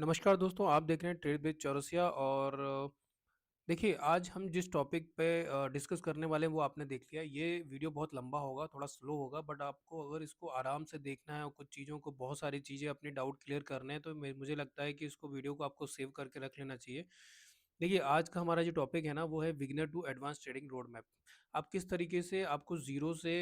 नमस्कार दोस्तों, आप देख रहे हैं ट्रेड विद चौरसिया और देखिए आज हम जिस टॉपिक पे डिस्कस करने वाले हैं वो आपने देख लिया। ये वीडियो बहुत लंबा होगा, थोड़ा स्लो होगा, बट आपको अगर इसको आराम से देखना है और कुछ चीज़ों को बहुत सारी चीज़ें अपनी डाउट क्लियर करने हैं तो मुझे लगता है कि इसको वीडियो को आपको सेव करके रख लेना चाहिए। देखिए आज का हमारा जो टॉपिक है ना वो है beginner to advance trading road map. आप किस तरीके से आपको ज़ीरो से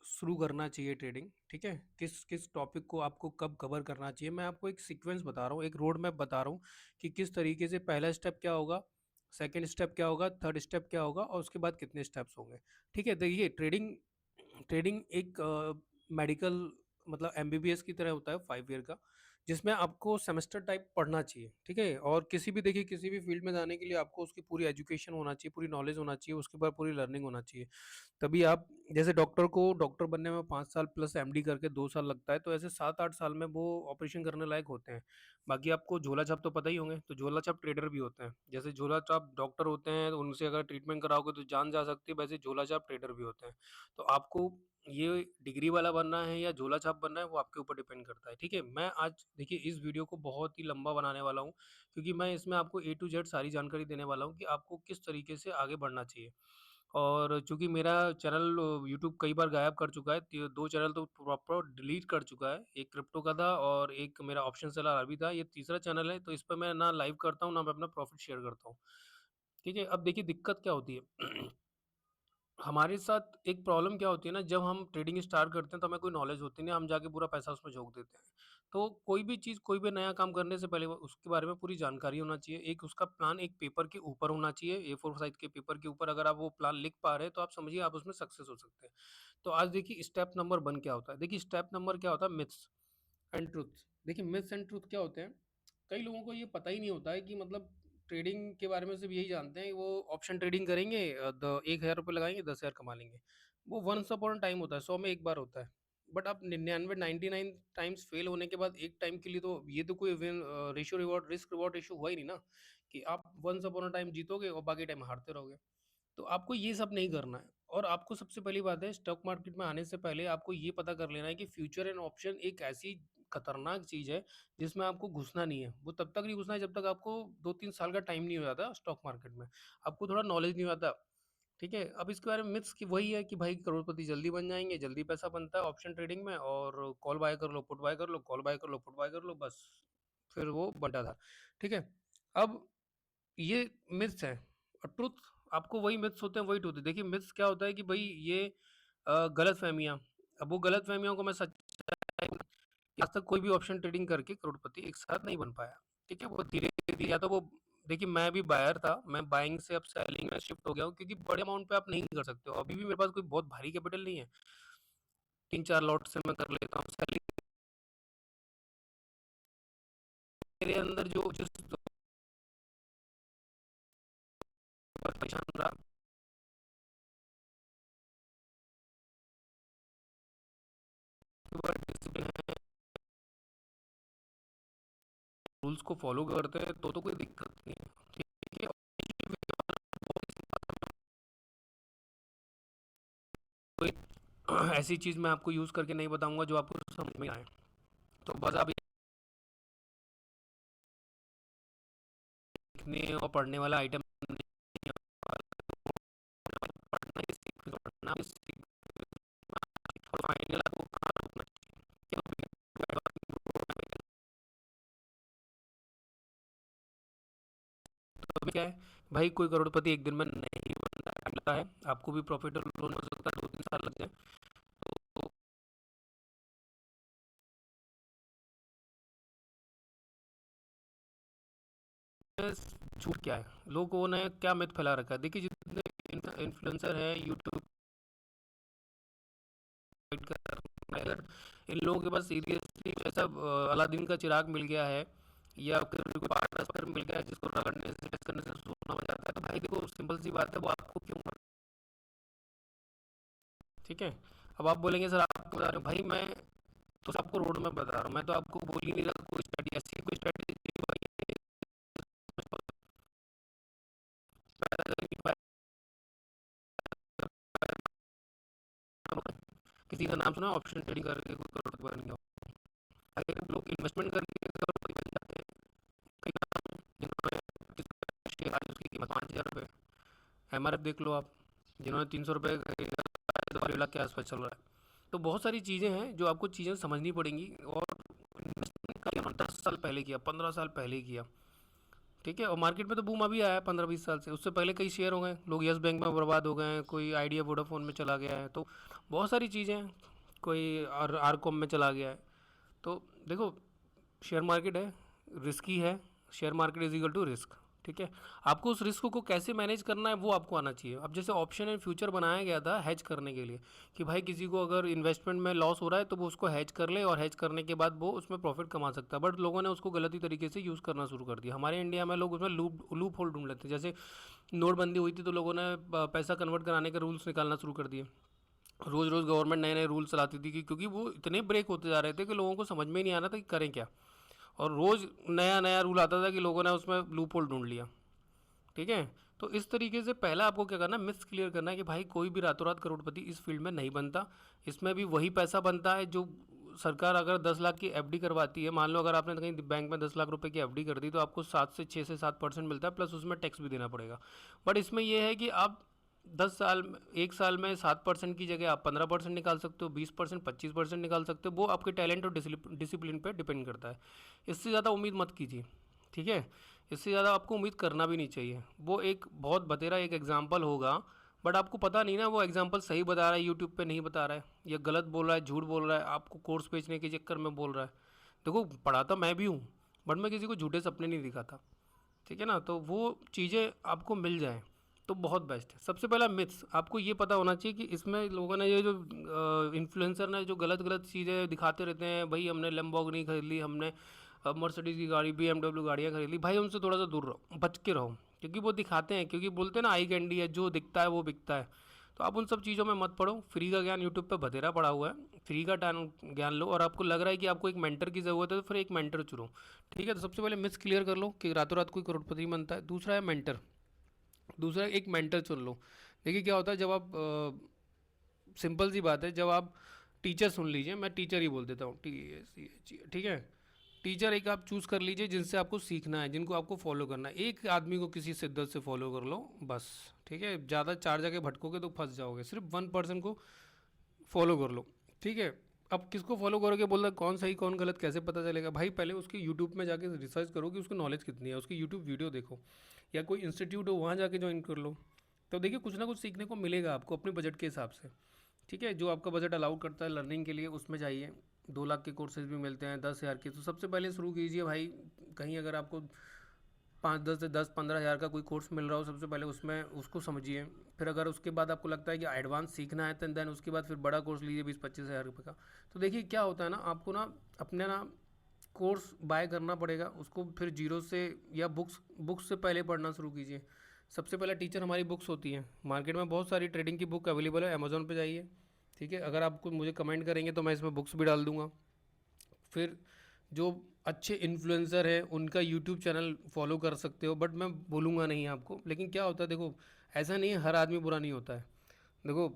शुरू करना चाहिए ट्रेडिंग, ठीक है? किस किस टॉपिक को आपको कब कवर करना चाहिए, मैं आपको एक सीक्वेंस बता रहा हूँ, एक रोड मैप बता रहा हूँ कि किस तरीके से पहला स्टेप क्या होगा, सेकंड स्टेप क्या होगा, थर्ड स्टेप क्या होगा और उसके बाद कितने स्टेप्स होंगे। ठीक है, देखिए ट्रेडिंग ट्रेडिंग एक मेडिकल मतलब एमबीबीएस की तरह होता है 5 ईयर का, जिसमें आपको सेमेस्टर टाइप पढ़ना चाहिए, ठीक है? और किसी भी देखिए किसी भी फील्ड में जाने के लिए आपको उसकी पूरी एजुकेशन होना चाहिए, पूरी नॉलेज होना चाहिए, उसके बाद पूरी लर्निंग होना चाहिए। तभी आप जैसे डॉक्टर को डॉक्टर बनने में 5 साल प्लस एमडी करके 2 साल लगता है, तो ऐसे 7-8 साल में वो ऑपरेशन करने लायक होते हैं। बाकी आपको झोला छाप तो पता ही होंगे, तो झोला छाप ट्रेडर भी होते हैं। जैसे झोला छाप डॉक्टर होते हैं, तो उनसे अगर ट्रीटमेंट कराओगे तो जान जा सकती है, वैसे झोला छाप ट्रेडर भी होते हैं। तो आपको ये डिग्री वाला बनना है या झोला छाप बनना है, वो आपके ऊपर डिपेंड करता है, ठीक है? मैं आज देखिए इस वीडियो को बहुत ही लंबा बनाने वाला हूँ, क्योंकि मैं इसमें आपको ए टू जेड सारी जानकारी देने वाला हूँ कि आपको किस तरीके से आगे बढ़ना चाहिए। और चूँकि मेरा चैनल यूट्यूब कई बार गायब कर चुका है, त 2 चैनल तो प्रॉपर डिलीट कर चुका है। एक क्रिप्टो का था और एक मेरा ऑप्शन सेलर अरबी था। ये तीसरा चैनल है, तो इस पे मैं ना लाइव करता हूँ, ना मैं अपना प्रॉफ़िट शेयर करता हूँ। ठीक है? अब देखिए दिक्कत क्या होती है हमारे साथ एक प्रॉब्लम क्या होती है ना, जब हम ट्रेडिंग स्टार्ट करते हैं तो हमें कोई नॉलेज होती नहीं है, हम जाके पूरा पैसा उसमें झोंक देते हैं। तो कोई भी चीज़, कोई भी नया काम करने से पहले वो उसके बारे में पूरी जानकारी होना चाहिए। एक उसका प्लान एक पेपर के ऊपर होना चाहिए, ए4 साइज़ के पेपर के ऊपर अगर आप वो प्लान लिख पा रहे हैं, तो आप समझिए आप उसमें सक्सेस हो सकते हैं। तो आज देखिए स्टेप नंबर 1 क्या होता है? देखिए स्टेप नंबर क्या होता है, मिथ्स एंड ट्रुथ्स। देखिए मिथ्स एंड ट्रुथ क्या होते हैं? कई लोगों को ये पता ही नहीं होता है कि मतलब ट्रेडिंग के बारे में सिर्फ़ यही जानते हैं कि वो ऑप्शन ट्रेडिंग करेंगे, द ₹1000 लगाएँगे, 10,000 कमा लेंगे। वो वन्स अपॉन अ टाइम होता है, 100 में 1 बार होता है। बट आप 99 99 टाइम्स फेल होने के बाद एक टाइम के लिए तो ये तो कोई ratio reward risk reward ratio हुआ ही नहीं ना, कि आप वन्स अपॉन अ टाइम जीतोगे और बाकी टाइम हारते रहोगे। तो आपको ये सब नहीं करना है और आपको सबसे पहली बात है, स्टॉक मार्केट में आने से पहले आपको ये पता कर लेना है कि फ्यूचर एंड ऑप्शन एक ऐसी खतरनाक चीज़ है जिसमें आपको घुसना नहीं है। वो तब तक नहीं घुसना है जब तक आपको 2-3 साल का टाइम नहीं हो जाता स्टॉक मार्केट में। आपको थोड़ा नॉलेज नहीं आता, ठीक है? अब इसके बारे में मिथ्स कि वही है कि भाई करोड़पति जल्दी बन जाएँगे, जल्दी पैसा बनता है ऑप्शन ट्रेडिंग में और कॉल बाय कर लो, पुट बाय कर लो, कॉल बाय कर लो, पुट बाय कर लो, बस फिर वो बंटा था, ठीक है? अब ये मिथ्स है और ट्रुथ आपको वही मिथ्स होते हैं, वही ट्रुथ है। देखिए मिथ्स क्या होता है कि भई ये गलतफ़हमियाँ, अब वो गलतफ़हमियों को मैं सच्चाई कि आज तक कोई भी ऑप्शन ट्रेडिंग करके करोड़पति एक साथ नहीं बन पाया, ठीक है? वो धीरे-धीरे या तो वो देखिए मैं भी बायर था, मैं बाइंग से अब सेलिंग में शिफ्ट हो गया हूँ क्योंकि बड़े अमाउंट पे आप नहीं कर सकते हो। अभी भी मेरे पास कोई बहुत भारी कैपिटल नहीं है, 3-4 लॉट से मैं कर लेता हूँ सेलिंग। मेरे अंदर जो जिस परेशान रहा, डिसिप्लिन है, रूल्स को फॉलो करते हैं तो कोई दिक्कत नहीं है, ठीक है? कोई ऐसी चीज़ मैं आपको यूज़ करके नहीं बताऊँगा जो आपको समझ में आए। तो बस आप लिखने और पढ़ने वाला आइटम नहीं है, पढ़ना ही सीख पढ़ना भी सीख और फाइनल आपको कहाँ रुकना है। तो अभी क्या है भाई, कोई करोड़पति एक दिन में नहीं बनता है, आपको भी प्रॉफिट और लॉस हो सकता है, 2-3 साल लग जाए। तो झूठ क्या है? लोगों ने क्या मिथ फैला रखा है? देखिए जितने इन्फ्लुएंसर हैं यूट्यूब अगर इन लोगों के पास सीरियसली ऐसा अलादीन का चिराग मिल गया है या फिर कोई पार्टनर मिल गया है जिसको रगड़ने से टेस्ट करने से सोना हो जाता है, तो भाई देखो सिंपल सी बात है, वो आपको क्यों ठीक है? अब आप बोलेंगे सर आप बता रहे हो, भाई मैं तो आपको रोड में बता रहा हूँ, मैं तो आपको बोल ही नहीं रहा कोई स्ट्रेटजी, ऐसी कोई स्ट्रेटजी किसी का नाम सुना ऑप्शन ट्रेडिंग करके कोई करोड़पति बन गया हो? अगर लोग इन्वेस्टमेंट करके करोड़पति बन जाते हैं, MRF देख लो आप, जिन्होंने 300 रुपये खरीदा है तो 12 लाख के आसपास चल रहा है। तो बहुत सारी चीज़ें हैं जो आपको चीज़ें समझनी पड़ेंगी, और इन्वेस्टमेंट का 10 साल पहले किया, 15 साल पहले किया, ठीक है। और मार्केट में तो बूम अभी आया है 15-20 साल से, उससे पहले कई शेयर हो गए, लोग यस बैंक में बर्बाद हो गए हैं, कोई आइडिया वोडाफोन में चला गया है, तो बहुत सारी चीज़ें हैं, कोई आरकॉम में चला गया है। तो देखो, शेयर मार्केट है, रिस्की है, share market is equal to risk, ठीक है। आपको उस रिस्क को कैसे मैनेज करना है वो आपको आना चाहिए। अब जैसे ऑप्शन एंड फ्यूचर बनाया गया था हैज करने के लिए, कि भाई किसी को अगर इन्वेस्टमेंट में लॉस हो रहा है तो वो उसको हैज कर ले, और हैज करने के बाद वो उसमें प्रॉफिट कमा सकता है। बट लोगों ने उसको गलती तरीके से यूज़ करना शुरू कर दिया। हमारे इंडिया में लोग उसमें लूप होल ढूंढ लेते हैं। जैसे नोटबंदी हुई थी तो लोगों ने पैसा कन्वर्ट कराने के रूल्स निकालना शुरू कर दिए। रोज़ रोज़ गवर्नमेंट नए नए रूल्स चलाती थी, क्योंकि वो इतने ब्रेक होते जा रहे थे कि लोगों को समझ में ही नहीं आ रहा था कि करें क्या। और रोज़ नया नया रूल आता था कि लोगों ने उसमें लूप होल ढूंढ लिया, ठीक है। तो इस तरीके से पहला आपको क्या करना है, मिथ्स क्लियर करना है कि भाई कोई भी रातों रात करोड़पति इस फील्ड में नहीं बनता। इसमें भी वही पैसा बनता है जो सरकार अगर 10 लाख की एफडी करवाती है। मान लो अगर आपने कहीं बैंक में 10 लाख रुपए की एफडी कर दी तो आपको 7 से 7% मिलता है, प्लस उसमें टैक्स भी देना पड़ेगा। बट इसमें यह है कि आप 10 साल, 1 साल में 7% की जगह आप 15% निकाल सकते हो, 20%, 25% निकाल सकते हो। वो आपके टैलेंट और डिसिप्लिन पे डिपेंड करता है। इससे ज़्यादा उम्मीद मत कीजिए, ठीक है। इससे ज़्यादा आपको उम्मीद करना भी नहीं चाहिए। वो एक बहुत बतेरा एक एग्जाम्पल होगा, बट आपको पता नहीं ना वो एग्जाम्पल सही बता रहा है, यूट्यूब पे नहीं बता रहा है, या गलत बोल रहा है, झूठ बोल रहा है, आपको कोर्स बेचने के चक्कर में बोल रहा है। देखो, पढ़ाता मैं भी हूँ, बट मैं किसी को झूठे सपने नहीं दिखाता, ठीक है ना। तो वो चीज़ें आपको मिल जाएँ तो बहुत बेस्ट है। सबसे पहला मिथ्स आपको ये पता होना चाहिए कि इसमें लोगों ने ये जो इन्फ्लुएंसर ने जो गलत गलत चीज़ें दिखाते रहते हैं, भाई हमने लैम्बोर्गिनी खरीद ली, हमने मर्सिडीज़ की गाड़ी, BMW गाड़ियाँ खरीद ली, भाई उनसे थोड़ा सा दूर रहो, बच के रहो। क्योंकि वो दिखाते हैं, क्योंकि बोलते हैं ना आई कैंडी है, जो दिखता है वो बिकता है। तो आप उन सब चीज़ों में मत पढ़ो। फ्री का ज्ञान यूट्यूब पे बथेरा पड़ा हुआ है, फ्री का ज्ञान लो। और आपको लग रहा है कि आपको एक मेंटर की ज़रूरत है तो फिर एक मेंटर चुनो, ठीक है। तो सबसे पहले मिथ्स क्लियर कर लो कि रातों रात कोई करोड़पति बनता है। दूसरा है मेंटर, दूसरा एक मेंटर चुन लो। देखिए क्या होता है, जब आप सिंपल सी बात है, जब आप टीचर सुन लीजिए, मैं टीचर ही बोल देता हूँ, TACH, ठीक है। टीचर एक आप चूज़ कर लीजिए जिनसे आपको सीखना है, जिनको आपको फॉलो करना है। एक आदमी को किसी शिद्दत से फॉलो कर लो बस, ठीक है। ज़्यादा 4 जगह भटकोगे तो फंस जाओगे। सिर्फ 1 पर्सन को फॉलो कर लो, ठीक है। अब किसको फॉलो करोगे, बोल रहा कौन सही कौन गलत कैसे पता चलेगा। भाई पहले उसके यूट्यूब में जाके रिसर्च करो कि उसको नॉलेज कितनी है, उसकी यूट्यूब वीडियो देखो, या कोई इंस्टीट्यूट हो वहाँ जाके ज्वाइन कर लो। तो देखिए कुछ ना कुछ सीखने को मिलेगा आपको अपने बजट के हिसाब से, ठीक है। जो आपका बजट अलाउ करता है लर्निंग के लिए उसमें जाइए। 2 लाख के कोर्सेज भी मिलते हैं, 10 हज़ार के। तो सबसे पहले शुरू कीजिए भाई, कहीं अगर आपको 5-10 से 10-15 हज़ार का कोई कोर्स मिल रहा हो, सबसे पहले उसमें उसको समझिए। फिर अगर उसके बाद आपको लगता है कि एडवांस सीखना है तो देन उसके बाद फिर बड़ा कोर्स लीजिए 20-25 हज़ार रुपये का। तो देखिए क्या होता है ना, आपको ना अपने ना कोर्स बाय करना पड़ेगा, उसको फिर जीरो से, या बुक्स बुक्स से पहले पढ़ना शुरू कीजिए। सबसे पहला टीचर हमारी बुक्स होती हैं। मार्केट में बहुत सारी ट्रेडिंग की बुक अवेलेबल है, अमेजोन पे जाइए, ठीक है। अगर आपको मुझे कमेंट करेंगे तो मैं इसमें बुक्स भी डाल दूंगा। फिर जो अच्छे इन्फ्लुएंसर हैं उनका यूट्यूब चैनल फॉलो कर सकते हो, बट मैं बोलूँगा नहीं आपको। लेकिन क्या होता है, देखो ऐसा नहीं है हर आदमी बुरा नहीं होता है। देखो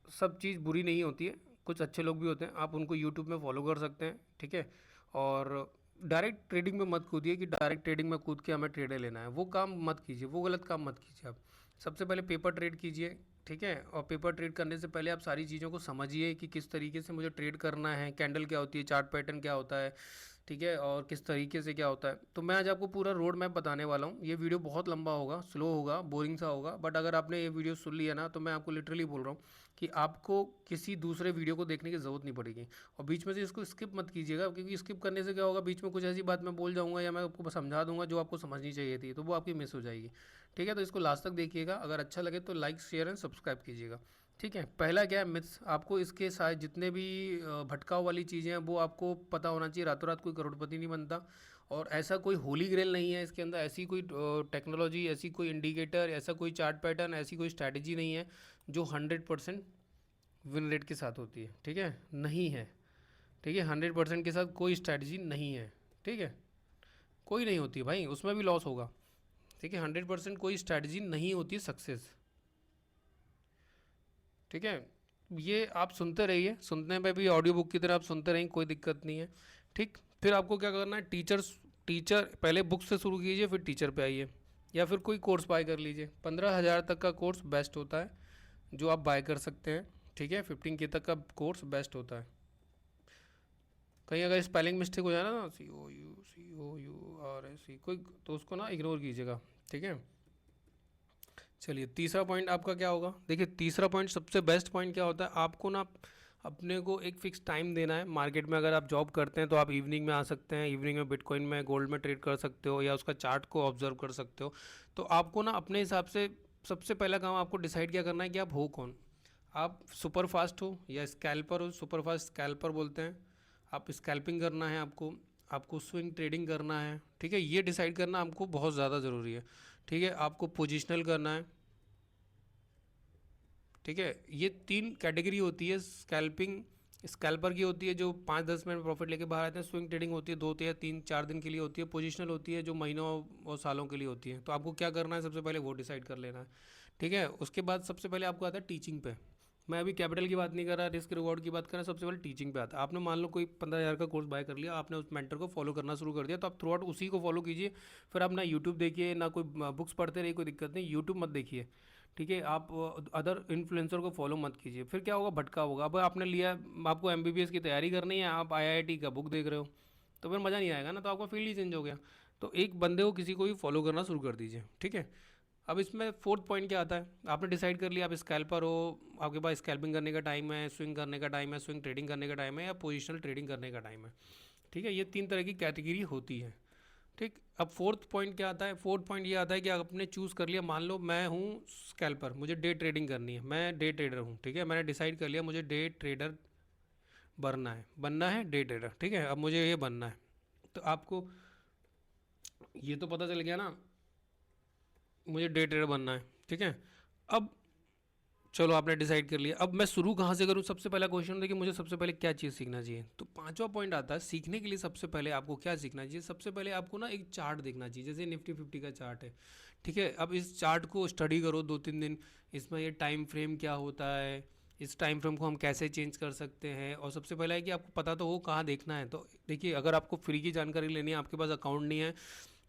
सब चीज़ बुरी नहीं होती है, कुछ अच्छे लोग भी होते हैं, आप उनको यूट्यूब में फॉलो कर सकते हैं, ठीक है। और डायरेक्ट ट्रेडिंग में मत कूदिए कि डायरेक्ट ट्रेडिंग में कूद के हमें ट्रेडर लेना है, वो काम मत कीजिए, वो गलत काम मत कीजिए आप। सबसे पहले पेपर ट्रेड कीजिए, ठीक है। और पेपर ट्रेड करने से पहले आप सारी चीज़ों को समझिए कि किस तरीके से मुझे ट्रेड करना है, कैंडल क्या होती है, चार्ट पैटर्न क्या होता है, ठीक है, और किस तरीके से क्या होता है। तो मैं आज आपको पूरा रोड मैप बताने वाला हूँ। ये वीडियो बहुत लंबा होगा, स्लो होगा, बोरिंग सा होगा, बट अगर आपने ये वीडियो सुन लिया ना तो मैं आपको लिटरली बोल रहा हूँ कि आपको किसी दूसरे वीडियो को देखने की ज़रूरत नहीं पड़ेगी। और बीच में से इसको स्किप मत कीजिएगा, क्योंकि स्किप करने से क्या होगा, बीच में कुछ ऐसी बात मैं बोल जाऊँगा या मैं आपको समझा दूंगा जो आपको समझनी चाहिए थी, तो वो आपकी मिस हो जाएगी, ठीक है। तो इसको लास्ट तक देखिएगा, अगर अच्छा लगे तो लाइक शेयर एंड सब्सक्राइब कीजिएगा, ठीक है। पहला क्या है, मिथ्स। आपको इसके साथ जितने भी भटकाव वाली चीज़ें हैं वो आपको पता होना चाहिए। रातों रात कोई करोड़पति नहीं बनता, और ऐसा कोई होली ग्रेल नहीं है इसके अंदर। ऐसी कोई टेक्नोलॉजी, ऐसी कोई इंडिकेटर, ऐसा कोई चार्ट पैटर्न, ऐसी कोई स्ट्रैटेजी नहीं है जो 100% विन रेट के साथ होती है, ठीक है, नहीं है, ठीक है। 100% के साथ कोई स्ट्रैटेजी नहीं है, ठीक है, कोई नहीं होती भाई, उसमें भी लॉस होगा, ठीक है। 100% कोई स्ट्रैटेजी नहीं होती सक्सेस, ठीक है। ये आप सुनते रहिए, सुनने में भी ऑडियो बुक की तरह आप सुनते रहिए, कोई दिक्कत नहीं है, ठीक। फिर आपको क्या करना है, टीचर पहले बुक से शुरू कीजिए फिर टीचर पे आइए, या फिर कोई कोर्स बाय कर लीजिए। 15,000 तक का कोर्स बेस्ट होता है जो आप बाय कर सकते हैं, ठीक है। 15K तक का कोर्स बेस्ट होता है। कहीं अगर स्पेलिंग मिस्टेक हो जाए ना, COUCOURSE कोई, तो उसको ना इग्नोर कीजिएगा, ठीक है। चलिए तीसरा पॉइंट आपका क्या होगा। देखिए तीसरा पॉइंट सबसे बेस्ट पॉइंट क्या होता है, आपको ना अपने को एक फिक्स टाइम देना है। मार्केट में अगर आप जॉब करते हैं तो आप इवनिंग में आ सकते हैं, इवनिंग में बिटकॉइन में गोल्ड में ट्रेड कर सकते हो या उसका चार्ट को ऑब्जर्व कर सकते हो। तो आपको ना अपने हिसाब से सबसे पहला काम आपको डिसाइड क्या करना है कि आप हो कौन। आप सुपर फास्ट हो या स्कैल्पर हो। सुपर फास्ट स्कैल्पर बोलते हैं। आप स्कैल्पिंग करना है आपको, आपको स्विंग ट्रेडिंग करना है, ठीक है। ये डिसाइड करना आपको बहुत ज़्यादा ज़रूरी है, ठीक है। आपको पोजिशनल करना है, ठीक है। ये 3 कैटेगरी होती है। स्कैल्पिंग स्कैल्पर की होती है जो 5-10 मिनट में प्रॉफिट लेके बाहर आते हैं। स्विंग ट्रेडिंग होती है 2 या 3-4 दिन के लिए होती है। पोजिशनल होती है जो महीनों और सालों के लिए होती है। तो आपको क्या करना है, सबसे पहले वो डिसाइड कर लेना है, ठीक है। उसके बाद सबसे पहले आपको आता है टीचिंग पे। मैं अभी कैपिटल की बात नहीं कर रहा, रिस्क रिवॉर्ड की बात कर रहा, सबसे पहले टीचिंग पे आता है। आपने मान लो कोई 15,000 का कोर्स बाय कर लिया, आपने उस मेंटर को फॉलो करना शुरू कर दिया, तो आप थ्रू आउट उसी को फॉलो कीजिए। फिर आप ना यूट्यूब देखिए ना कोई बुक्स पढ़ते रहिए, कोई दिक्कत नहीं, यूट्यूब मत देखिए, ठीक है। आप अदर इन्फ्लुएंसर को फॉलो मत कीजिए। फिर क्या होगा, भटका होगा। अब आपने लिया, आपको MBBS की तैयारी करनी है, आप IIT का बुक देख रहे हो, तो फिर मज़ा नहीं आएगा ना, तो आपका फील्ड ही चेंज हो गया। तो एक बंदे को, किसी को भी फॉलो करना शुरू कर दीजिए, ठीक है। अब इसमें फोर्थ पॉइंट क्या आता है, आपने डिसाइड कर लिया आप स्कैल्पर हो, आपके पास स्कैल्पिंग करने का टाइम है, स्विंग करने का टाइम है, स्विंग ट्रेडिंग करने का टाइम है, या पोजिशनल ट्रेडिंग करने का टाइम है, ठीक है। ये 3 तरह की कैटेगरी होती है, ठीक। अब फोर्थ पॉइंट क्या आता है, फोर्थ पॉइंट ये आता है कि आपने चूज़ कर लिया, मान लो मैं हूँ स्कैल्पर, मुझे डे ट्रेडिंग करनी है, मैं डे ट्रेडर हूँ, ठीक है। मैंने डिसाइड कर लिया मुझे डे ट्रेडर बनना है डे ट्रेडर, ठीक है। अब मुझे ये बनना है, तो आपको ये तो पता चल गया ना, मुझे डे ट्रेडर बनना है, ठीक है। अब चलो आपने डिसाइड कर लिया, अब मैं शुरू कहाँ से करूँ। सबसे पहला क्वेश्चन देखिए, मुझे सबसे पहले क्या चीज़ सीखना चाहिए। तो पांचवा पॉइंट आता है, सीखने के लिए सबसे पहले आपको क्या सीखना चाहिए। सबसे पहले आपको ना एक चार्ट देखना चाहिए, जैसे निफ्टी 50 का चार्ट है, ठीक है। अब इस चार्ट को स्टडी करो 2-3 दिन, इसमें ये टाइम फ्रेम क्या होता है, इस टाइम फ्रेम को हम कैसे चेंज कर सकते हैं। और सबसे पहला है कि आपको पता तो हो कहाँ देखना है। तो देखिए, अगर आपको फ्री की जानकारी लेनी है, आपके पास अकाउंट नहीं है,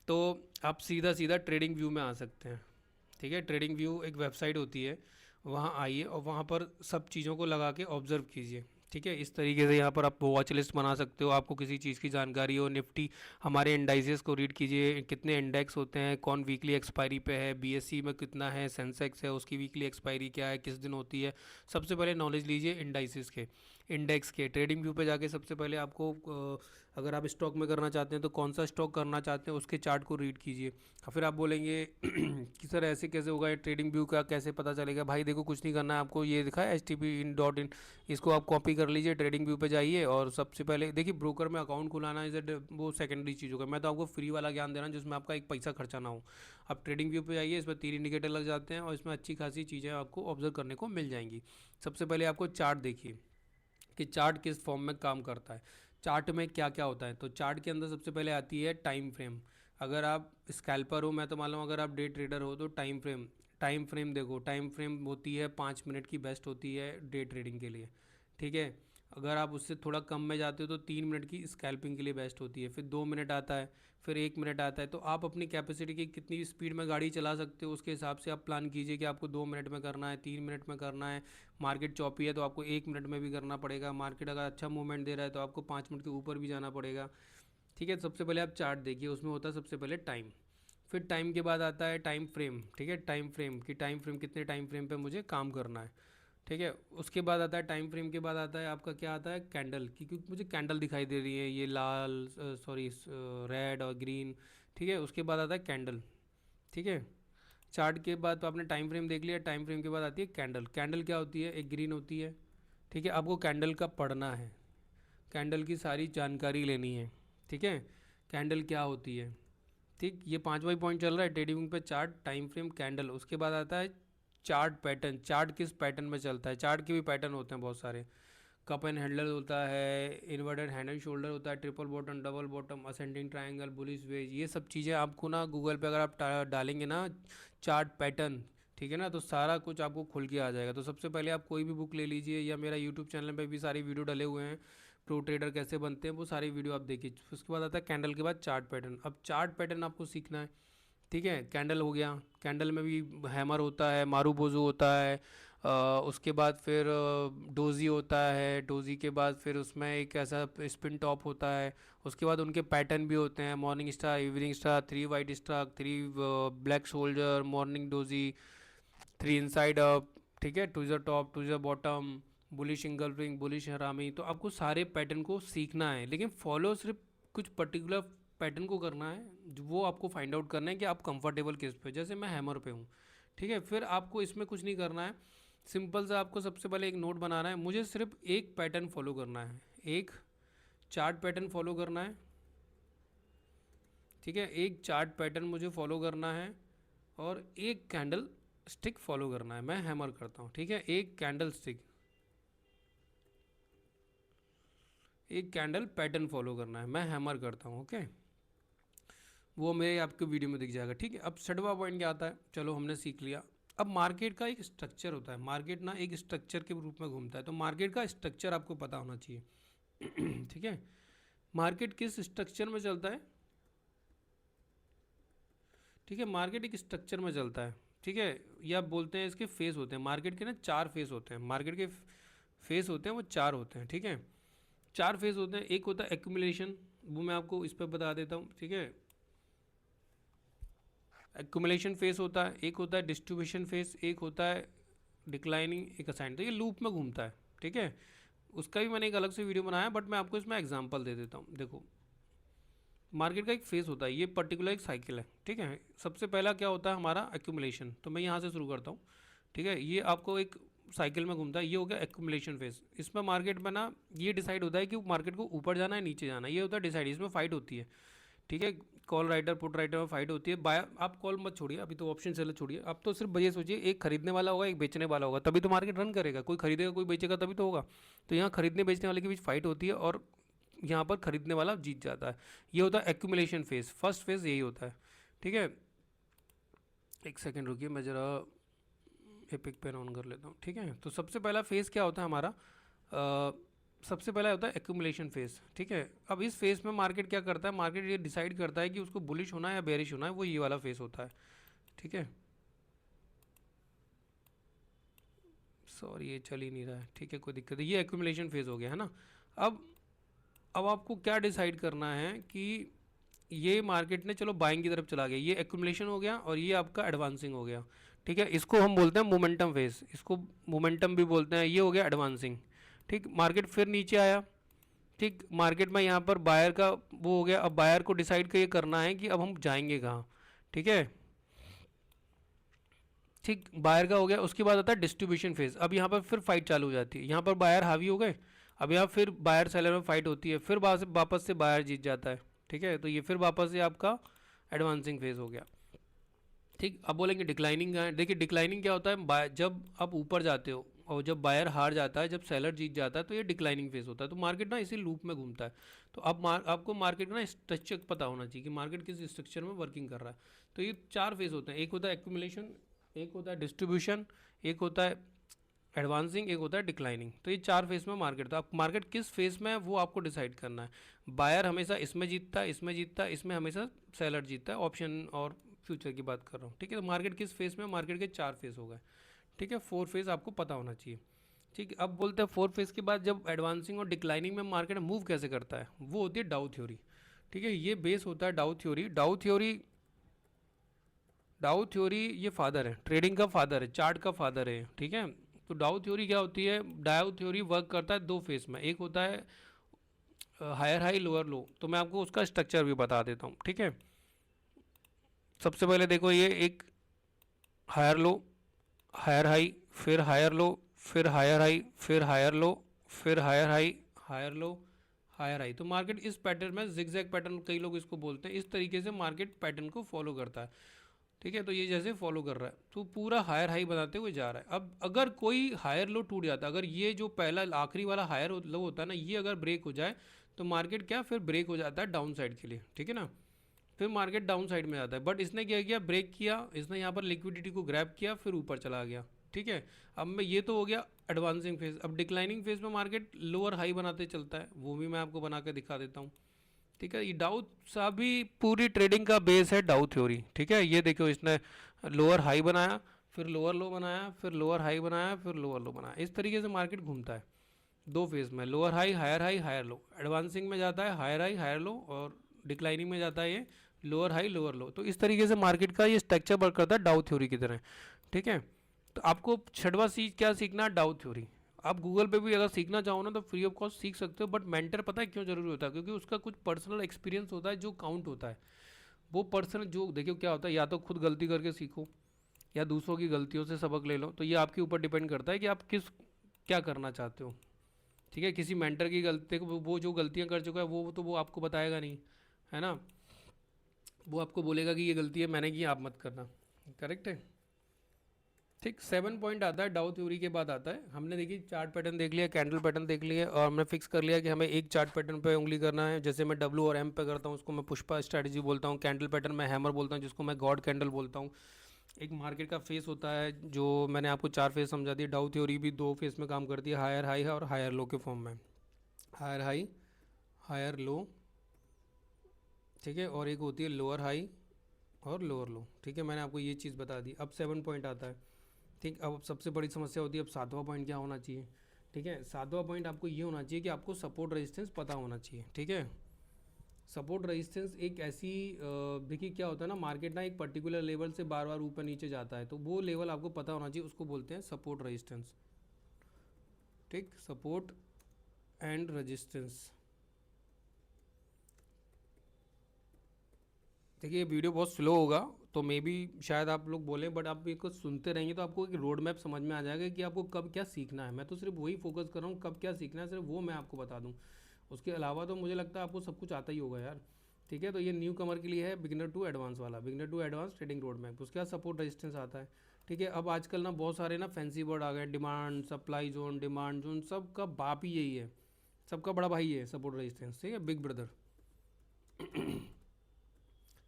तो आप सीधा सीधा ट्रेडिंग व्यू में आ सकते हैं, ठीक है। ट्रेडिंग व्यू एक वेबसाइट होती है, वहाँ आइए और वहाँ पर सब चीज़ों को लगा के ऑब्जर्व कीजिए, ठीक है। इस तरीके से यहाँ पर आप वॉच लिस्ट बना सकते हो। आपको किसी चीज़ की जानकारी हो, निफ्टी हमारे इंडाइसेस को रीड कीजिए, कितने इंडेक्स होते हैं, कौन वीकली एक्सपायरी पे है, BSE में कितना है, सेंसेक्स है उसकी वीकली एक्सपायरी क्या है, किस दिन होती है। सबसे पहले नॉलेज लीजिए इंडाइसेस के, इंडेक्स के। ट्रेडिंग व्यू पे जाके सबसे पहले आपको अगर आप स्टॉक में करना चाहते हैं तो कौन सा स्टॉक करना चाहते हैं उसके चार्ट को रीड कीजिए। फिर आप बोलेंगे कि सर ऐसे कैसे होगा, ट्रेडिंग व्यू का कैसे पता चलेगा। भाई देखो, कुछ नहीं करना है आपको, ये दिखा है HTP.in, इसको आप कॉपी कर लीजिए, ट्रेडिंग व्यू पे जाइए और सबसे पहले देखिए, ब्रोकर में अकाउंट खुलाना इज वो सेकेंडरी चीज़ होगा। मैं तो आपको फ्री वाला ज्ञान दे रहा हूँ जिसमें आपका एक पैसा खर्चा ना हो। आप ट्रेडिंग व्यू पे जाइए, इसमें 3 इंडिकेटर लग जाते हैं और इसमें अच्छी खासी चीज़ें आपको ऑब्जर्व करने को मिल जाएंगी। सबसे पहले आपको चार्ट देखिए कि चार्ट किस फॉर्म में काम करता है, चार्ट में क्या क्या होता है। तो चार्ट के अंदर सबसे पहले आती है टाइम फ्रेम। अगर आप स्कैल्पर हो, मैं तो मान लो अगर आप डे ट्रेडर हो, तो टाइम फ्रेम देखो। टाइम फ्रेम होती है 5 मिनट की, बेस्ट होती है डे ट्रेडिंग के लिए, ठीक है। अगर आप उससे थोड़ा कम में जाते हो तो 3 मिनट की स्कैल्पिंग के लिए बेस्ट होती है। फिर 2 मिनट आता है, फिर 1 मिनट आता है। तो आप अपनी कैपेसिटी की कितनी स्पीड में गाड़ी चला सकते हो उसके हिसाब से आप प्लान कीजिए कि आपको 2 मिनट में करना है, 3 मिनट में करना है। मार्केट चौपी है तो आपको 1 मिनट में भी करना पड़ेगा। मार्केट अगर अच्छा मूवमेंट दे रहा है तो आपको 5 मिनट के ऊपर भी जाना पड़ेगा, ठीक है। सबसे पहले आप चार्ट देखिए, उसमें होता है सबसे पहले टाइम। फिर टाइम के बाद आता है टाइम फ्रेम, ठीक है। टाइम फ्रेम कि टाइम फ्रेम कितने टाइम फ्रेम पे मुझे काम करना है, ठीक है। उसके बाद आता है टाइम फ्रेम के बाद आता है आपका क्या आता है, कैंडल की, क्योंकि मुझे कैंडल दिखाई दे रही है, ये लाल, सॉरी, रेड और ग्रीन, ठीक है। उसके बाद आता है कैंडल, ठीक है। चार्ट के बाद तो आपने टाइम फ्रेम देख लिया, टाइम फ्रेम के बाद आती है कैंडल। कैंडल क्या होती है, एक ग्रीन होती है, ठीक है। आपको कैंडल का पढ़ना है, कैंडल की सारी जानकारी लेनी है, ठीक है। कैंडल क्या होती है, ठीक। ये पांचवा ही पॉइंट चल रहा है ट्रेडिंग पे, चार्ट, टाइम फ्रेम, कैंडल। उसके बाद आता है चार्ट पैटर्न। चार्ट किस पैटर्न में चलता है, चार्ट के भी पैटर्न होते हैं बहुत सारे। कप एंड हैंडल होता है, इन्वर्टेड हैंड एंड शोल्डर होता है, triple bottom, double bottom, ascending triangle, bullish wedge. ये सब चीज़ें आपको ना गूगल पे अगर आप डालेंगे ना चार्ट पैटर्न, ठीक है ना, तो सारा कुछ आपको खुल के आ जाएगा। तो सबसे पहले आप कोई भी बुक ले लीजिए, या मेरा यूट्यूब चैनल पे भी सारी वीडियो डले हुए हैं, प्रो ट्रेडर कैसे बनते हैं, वो सारी वीडियो आप देखिए। उसके बाद आता है कैंडल के बाद चार्ट पैटर्न। अब चार्ट पैटर्न आपको सीखना है, ठीक है, कैंडल हो गया, कैंडल में भी हैमर होता है, मारूबोजू होता है, उसके बाद फिर डोजी होता है, डोजी के बाद फिर उसमें एक ऐसा स्पिन टॉप होता है। उसके बाद उनके पैटर्न भी होते हैं, morning star, evening star, 3 white star, 3 black shoulder, morning doji, 3 inside up, ठीक है, to the top, to the bottom, bullish engulfing, bullish harami. तो आपको सारे पैटर्न को सीखना है, लेकिन फॉलो सिर्फ कुछ पर्टिकुलर पैटर्न को करना है, वो आपको फाइंड आउट करना है कि आप कंफर्टेबल किस पे। जैसे मैं हैमर पे हूँ, ठीक है, फिर आपको इसमें कुछ नहीं करना है, सिंपल सा आपको सबसे पहले एक नोट बनाना है, मुझे सिर्फ एक पैटर्न फॉलो करना है, एक चार्ट पैटर्न फॉलो करना है, ठीक है, एक चार्ट पैटर्न मुझे फॉलो करना है, और एक कैंडल स्टिक फॉलो करना है। मैं हैमर करता हूँ, ठीक है, एक कैंडल स्टिक, एक कैंडल पैटर्न फॉलो करना है, मैं हैमर करता हूँ, ओके। वो मेरे आपके वीडियो में दिख जाएगा, ठीक है। अब छठवां पॉइंट क्या आता है, चलो हमने सीख लिया। अब मार्केट का एक स्ट्रक्चर होता है, मार्केट ना एक स्ट्रक्चर के रूप में घूमता है, तो मार्केट का स्ट्रक्चर आपको पता होना चाहिए। ठीक है, मार्केट किस स्ट्रक्चर में चलता है, ठीक है, मार्केट एक स्ट्रक्चर में चलता है, ठीक है, या बोलते हैं इसके फेस होते हैं, मार्केट के ना 4 फेस होते हैं, मार्केट के फेस होते हैं वो 4 होते हैं, ठीक है, 4 फेस होते हैं। एक होता है एक्यूमुलेशन, वो मैं आपको इस पर बता देता हूँ, ठीक है, एक्यूमुलेशन फेस होता है, एक होता है डिस्ट्रीब्यूशन फेस, एक होता है डिक्लाइनिंग, एक असाइन। तो ये लूप में घूमता है, ठीक है, उसका भी मैंने एक अलग से वीडियो बनाया है, बट मैं आपको इसमें एग्जांपल दे देता हूँ। देखो, मार्केट का एक फेस होता है, ये पर्टिकुलर एक साइकिल है, ठीक है। सबसे पहला क्या होता है हमारा एक्यूमुलेशन, तो मैं यहाँ से शुरू करता हूँ, ठीक है, ये आपको एक साइकिल में घूमता है, ये हो गया एक्यूमुलेशन फेज। इसमें मार्केट में ना ये डिसाइड होता है कि मार्केट को ऊपर जाना है नीचे जाना है, ये होता है डिसाइड, इसमें फाइट होती है, ठीक है, कॉल राइटर पुट राइटर में फाइट होती है। बाय आप कॉल मत छोड़िए, अभी तो ऑप्शन सेलर छोड़िए, आप तो सिर्फ ये सोचिए एक खरीदने वाला होगा एक बेचने वाला होगा, तभी तो मार्केट रन करेगा, कोई खरीदेगा कोई बेचेगा तभी तो होगा। तो यहाँ खरीदने बेचने वाले के बीच फाइट होती है और यहाँ पर खरीदने वाला जीत जाता है, ये होता है एक्यूमुलेशन फेज, फर्स्ट फेज यही होता है, ठीक है। एक सेकेंड रुकिए, मैं ज़रा एपिक पेन ऑन कर लेता हूँ, ठीक है। तो सबसे पहला फेज़ क्या होता है हमारा, सबसे पहला होता है एक्यूमुलेशन फेज़, ठीक है। अब इस फेज़ में मार्केट क्या करता है, मार्केट ये डिसाइड करता है कि उसको बुलिश होना है या बेरिश होना है, वो ये वाला फेज़ होता है, ठीक है। सॉरी ये चल ही नहीं रहा है, ठीक है, कोई दिक्कत नहीं, ये एक्यूमुलेशन फेज़ हो गया है ना। अब आपको क्या डिसाइड करना है कि ये मार्केट ने चलो बाइंग की तरफ चला गया, ये एक्यूमुलेशन हो गया और ये आपका एडवांसिंग हो गया, ठीक है, इसको हम बोलते हैं मोमेंटम फेज, इसको मोमेंटम भी बोलते हैं, ये हो गया एडवांसिंग, ठीक। मार्केट फिर नीचे आया, ठीक, मार्केट में यहाँ पर बायर का वो हो गया, अब बायर को डिसाइड ये करना है कि अब हम जाएंगे कहाँ, ठीक है, ठीक, बायर का हो गया। उसके बाद आता है डिस्ट्रीब्यूशन फेज, अब यहाँ पर फिर फाइट चालू हो जाती है, यहाँ पर बायर हावी हो गए, अब यहाँ फिर बायर सेलर में फाइट होती है, फिर वापस से बायर जीत जाता है, ठीक है। तो ये फिर वापस से आपका एडवांसिंग फेज हो गया, ठीक। अब बोलेंगे डिक्लाइनिंग का है, देखिए डिक्लाइनिंग क्या होता है, जब आप ऊपर जाते हो और जब बायर हार जाता है, जब सेलर जीत जाता है, तो ये डिक्लाइनिंग फेज होता है। तो मार्केट ना इसी लूप में घूमता है। तो अब आपको मार्केट का ना स्ट्रक्चर पता होना चाहिए कि मार्केट किस स्ट्रक्चर में वर्किंग कर रहा है। तो ये 4 फेज होते हैं, एक होता है एक्यूमुलेशन, एक होता है डिस्ट्रीब्यूशन, एक होता है एडवांसिंग, एक होता है डिक्लाइनिंग। तो ये 4 फेज में मार्केट, तो आप मार्केट किस फेज में है वो आपको डिसाइड करना है। बायर हमेशा इसमें जीतता है, इसमें जीतता है, इसमें हमेशा सेलर जीतता है, ऑप्शन और फ्यूचर की बात कर रहा हूँ, ठीक है। तो मार्केट किस फेज में, मार्केट के 4 फेज हो गए, ठीक है। 4 फेज आपको पता होना चाहिए, ठीक है। अब बोलते हैं 4 फेज के बाद जब एडवांसिंग और डिक्लाइनिंग में मार्केट मूव कैसे करता है, वो होती है डाउ थ्योरी, ठीक है। ये बेस होता है डाउ थ्योरी। डाउ थ्योरी ये फादर है, ट्रेडिंग का फादर है, चार्ट का फादर है, ठीक है। तो डाउ थ्योरी क्या होती है, डाउ थ्योरी वर्क करता है 2 फेज में, एक होता है हायर हाई लोअर लो। तो मैं आपको उसका स्ट्रक्चर भी बता देता हूँ, ठीक है। सबसे पहले देखो, ये एक हायर लो, हायर हाई, फिर हायर लो, फिर हायर हाई, फिर हायर लो, फिर higher high, higher low, higher high. तो मार्केट इस पैटर्न में, जिगजैग पैटर्न कई लोग इसको बोलते हैं, इस तरीके से मार्केट पैटर्न को फॉलो करता है, ठीक है। तो ये जैसे फॉलो कर रहा है, तो पूरा हायर हाई बनाते हुए जा रहा है। अब अगर कोई हायर लो टूट जाता है, अगर ये जो पहला आखिरी वाला हायर लो होता है ना, ये अगर ब्रेक हो जाए, तो मार्केट क्या फिर ब्रेक हो जाता है डाउन साइड के लिए, ठीक है ना। फिर मार्केट डाउन साइड में जाता है, बट इसने क्या किया, ब्रेक किया, इसने यहाँ पर लिक्विडिटी को ग्रैब किया, फिर ऊपर चला गया, ठीक है। अब मैं ये तो हो गया एडवांसिंग फेज। अब डिक्लाइनिंग फेज में मार्केट लोअर हाई बनाते चलता है, वो भी मैं आपको बना के दिखा देता हूँ, ठीक है। ये डाउ सा भी पूरी ट्रेडिंग का बेस है डाउ थ्योरी, ठीक है। ये देखो इसने लोअर हाई बनाया, फिर लोअर लो बनाया, फिर लोअर हाई बनाया, फिर लोअर लो बनाया, इस तरीके से मार्केट घूमता है दो फेज में, lower high higher low, advancing में जाता है हायर हाई हायर लो, और डिक्लाइनिंग में जाता है ये लोअर हाई लोअर लो। तो इस तरीके से मार्केट का ये स्ट्रक्चर वर्क करता है डाउ थ्योरी की तरह, ठीक है। तो आपको छठवां चीज क्या सीखना है, डाउ थ्योरी। आप गूगल पे भी अगर सीखना चाहो ना तो फ्री ऑफ कॉस्ट सीख सकते हो, बट मेंटर पता है क्यों जरूरी होता है, क्योंकि उसका कुछ पर्सनल एक्सपीरियंस होता है जो काउंट होता है। वो पर्सन जो देखियो क्या होता है, या तो खुद गलती करके सीखो या दूसरों की गलतियों से सबक ले लो, तो ये आपके ऊपर डिपेंड करता है कि आप किस क्या करना चाहते हो, ठीक है। किसी मेंटर की गलती को वो जो गलतियां कर चुका है वो तो वो आपको बताएगा नहीं, है ना। वो आपको बोलेगा कि ये गलती है मैंने की, आप मत करना, करेक्ट है। ठीक, 7 पॉइंट आता है डाउ थ्योरी के बाद आता है, हमने देखिए चार्ट पैटर्न देख लिया, कैंडल पैटर्न देख लिया, और हमने फिक्स कर लिया कि हमें एक चार्ट पैटर्न पे उंगली करना है। जैसे मैं डब्ल्यू और एम पे करता हूँ उसको मैं पुष्पा स्ट्रैटेजी बोलता हूँ, कैंडल पैटर्न में हैमर बोलता हूँ जिसको मैं गॉड कैंडल बोलता हूँ। एक मार्केट का फेस होता है जो मैंने आपको 4 फेस समझा दिया, डाउ थ्योरी भी 2 फेस में काम करती है, हायर हाई है और हायर लो के फॉर्म में, हायर हाई हायर लो, ठीक है। और एक होती है लोअर हाई और लोअर लो, ठीक है। मैंने आपको ये चीज़ बता दी। अब 7 पॉइंट आता है, ठीक। अब सबसे बड़ी समस्या होती है अब 7वां पॉइंट क्या होना चाहिए, ठीक है। 7वां पॉइंट आपको ये होना चाहिए कि आपको सपोर्ट रेजिस्टेंस पता होना चाहिए, ठीक है। सपोर्ट रेजिस्टेंस एक ऐसी देखिए क्या होता है ना, मार्केट ना एक पर्टिकुलर लेवल से बार बार ऊपर नीचे जाता है, तो वो लेवल आपको पता होना चाहिए, उसको बोलते हैं सपोर्ट रेजिस्टेंस, ठीक। Support and resistance. देखिए ये वीडियो बहुत स्लो होगा तो मे बी शायद आप लोग बोलें, बट आप इसको सुनते रहेंगे तो आपको एक रोड मैप समझ में आ जाएगा कि आपको कब क्या सीखना है। मैं तो सिर्फ वही फोकस कर रहा हूँ, कब क्या सीखना है सिर्फ वो मैं आपको बता दूँ। उसके अलावा तो मुझे लगता है आपको सब कुछ आता ही होगा यार, ठीक है। तो ये न्यू कमर के लिए है, बिगिनर टू एडवांस वाला, beginner to advance trading road map. उसके बाद सपोर्ट रेजिस्टेंस आता है, ठीक है। अब आजकल ना बहुत सारे ना फैंसी वर्ड आ गए, demand supply zone, demand zone, सबका बाप ही यही है, सबका बड़ा भाई है सपोर्ट रेजिस्टेंस, ठीक है, बिग ब्रदर।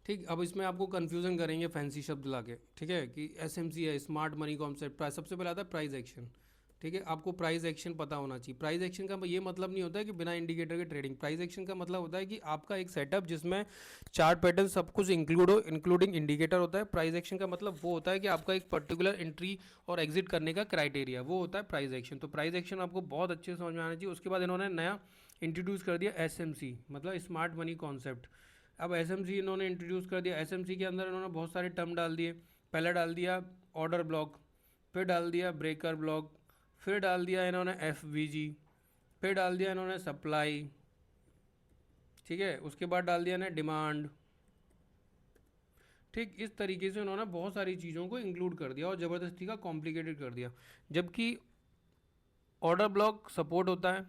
ठीक, अब इसमें आपको कन्फ्यूज़न करेंगे फैंसी शब्द लाके, ठीक है, कि एसएमसी है, स्मार्ट मनी कॉन्सेप्ट। सबसे पहले आता है प्राइस एक्शन, ठीक है। आपको प्राइस एक्शन पता होना चाहिए। प्राइस एक्शन का ये मतलब नहीं होता है कि बिना इंडिकेटर के ट्रेडिंग। प्राइस एक्शन का मतलब होता है कि आपका एक सेटअप जिसमें चार्ट पैटर्न सब कुछ इंक्लूड हो, इंक्लूडिंग इंडिकेटर होता है। प्राइस एक्शन का मतलब वो होता है कि आपका एक पर्टिकुलर एंट्री और एग्जिट करने का क्राइटेरिया, वो होता है प्राइस एक्शन। तो प्राइस एक्शन आपको बहुत अच्छे से समझ में आना चाहिए। उसके बाद इन्होंने नया इंट्रोड्यूस कर दिया एसएमसी, मतलब स्मार्ट मनी कॉन्सेप्ट। अब एसएमसी इन्होंने इंट्रोड्यूस कर दिया, एसएमसी के अंदर इन्होंने बहुत सारे टर्म डाल दिए। पहले डाल दिया ऑर्डर ब्लॉक, फिर डाल दिया ब्रेकर ब्लॉक, फिर डाल दिया इन्होंने एफवीजी, फिर डाल दिया इन्होंने सप्लाई, ठीक है। उसके बाद डाल दिया इन्होंने डिमांड, ठीक। इस तरीके से उन्होंने बहुत सारी चीज़ों को इंक्लूड कर दिया और ज़बरदस्ती का कॉम्प्लिकेटेड कर दिया। जबकि ऑर्डर ब्लॉक सपोर्ट होता है,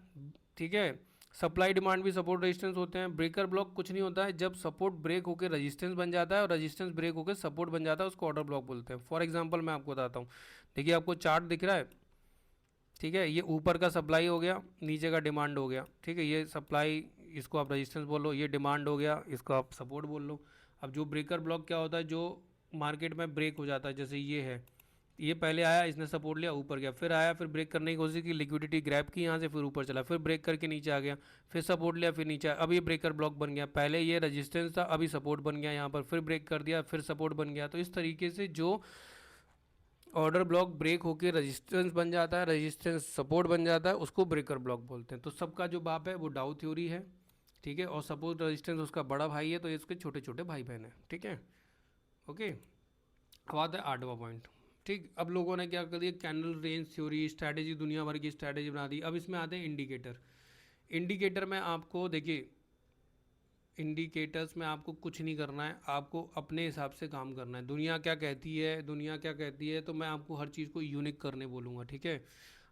ठीक है। सप्लाई डिमांड भी सपोर्ट रेजिस्टेंस होते हैं। ब्रेकर ब्लॉक कुछ नहीं होता है, जब सपोर्ट ब्रेक होकर रेजिस्टेंस बन जाता है और रेजिस्टेंस ब्रेक होकर सपोर्ट बन जाता है उसको ऑर्डर ब्लॉक बोलते हैं। फॉर एग्जांपल मैं आपको बताता हूँ, देखिए आपको चार्ट दिख रहा है, ठीक है। ये ऊपर का सप्लाई हो गया, नीचे का डिमांड हो गया, ठीक है। ये सप्लाई, इसको आप रेजिस्टेंस बोल लो, ये डिमांड हो गया, इसको आप सपोर्ट बोल लो। अब जो ब्रेकर ब्लॉक क्या होता है, जो मार्केट में ब्रेक हो जाता है, जैसे ये है, ये पहले आया, इसने सपोर्ट लिया, ऊपर गया, फिर आया, फिर ब्रेक करने की कोशिश की, लिक्विडिटी ग्रैब की यहाँ से, फिर ऊपर चला, फिर ब्रेक करके नीचे आ गया, फिर सपोर्ट लिया, फिर नीचे अब ये ब्रेकर ब्लॉक बन गया। पहले ये रेजिस्टेंस था, अभी सपोर्ट बन गया यहाँ पर, फिर ब्रेक कर दिया, फिर सपोर्ट बन गया। तो इस तरीके से जो ऑर्डर ब्लॉक ब्रेक होकर रेजिस्टेंस बन जाता है, रेजिस्टेंस सपोर्ट बन जाता है, उसको ब्रेकर ब्लॉक बोलते हैं। तो सबका जो बाप है वो डाउ थ्योरी है, ठीक है। और सपोर्ट रेजिस्टेंस उसका बड़ा भाई है, तो ये उसके छोटे छोटे भाई बहन है, ठीक है। ओके, अब आता है 8वां पॉइंट, ठीक। अब लोगों ने क्या कर दिया, कैंडल रेंज थ्योरी स्ट्रैटेजी, दुनिया भर की स्ट्रैटेजी बना दी। अब इसमें आते हैं इंडिकेटर। इंडिकेटर में आपको देखिए, इंडिकेटर्स में आपको कुछ नहीं करना है, आपको अपने हिसाब से काम करना है। दुनिया क्या कहती है, दुनिया क्या कहती है, तो मैं आपको हर चीज़ को यूनिक करने बोलूँगा, ठीक है।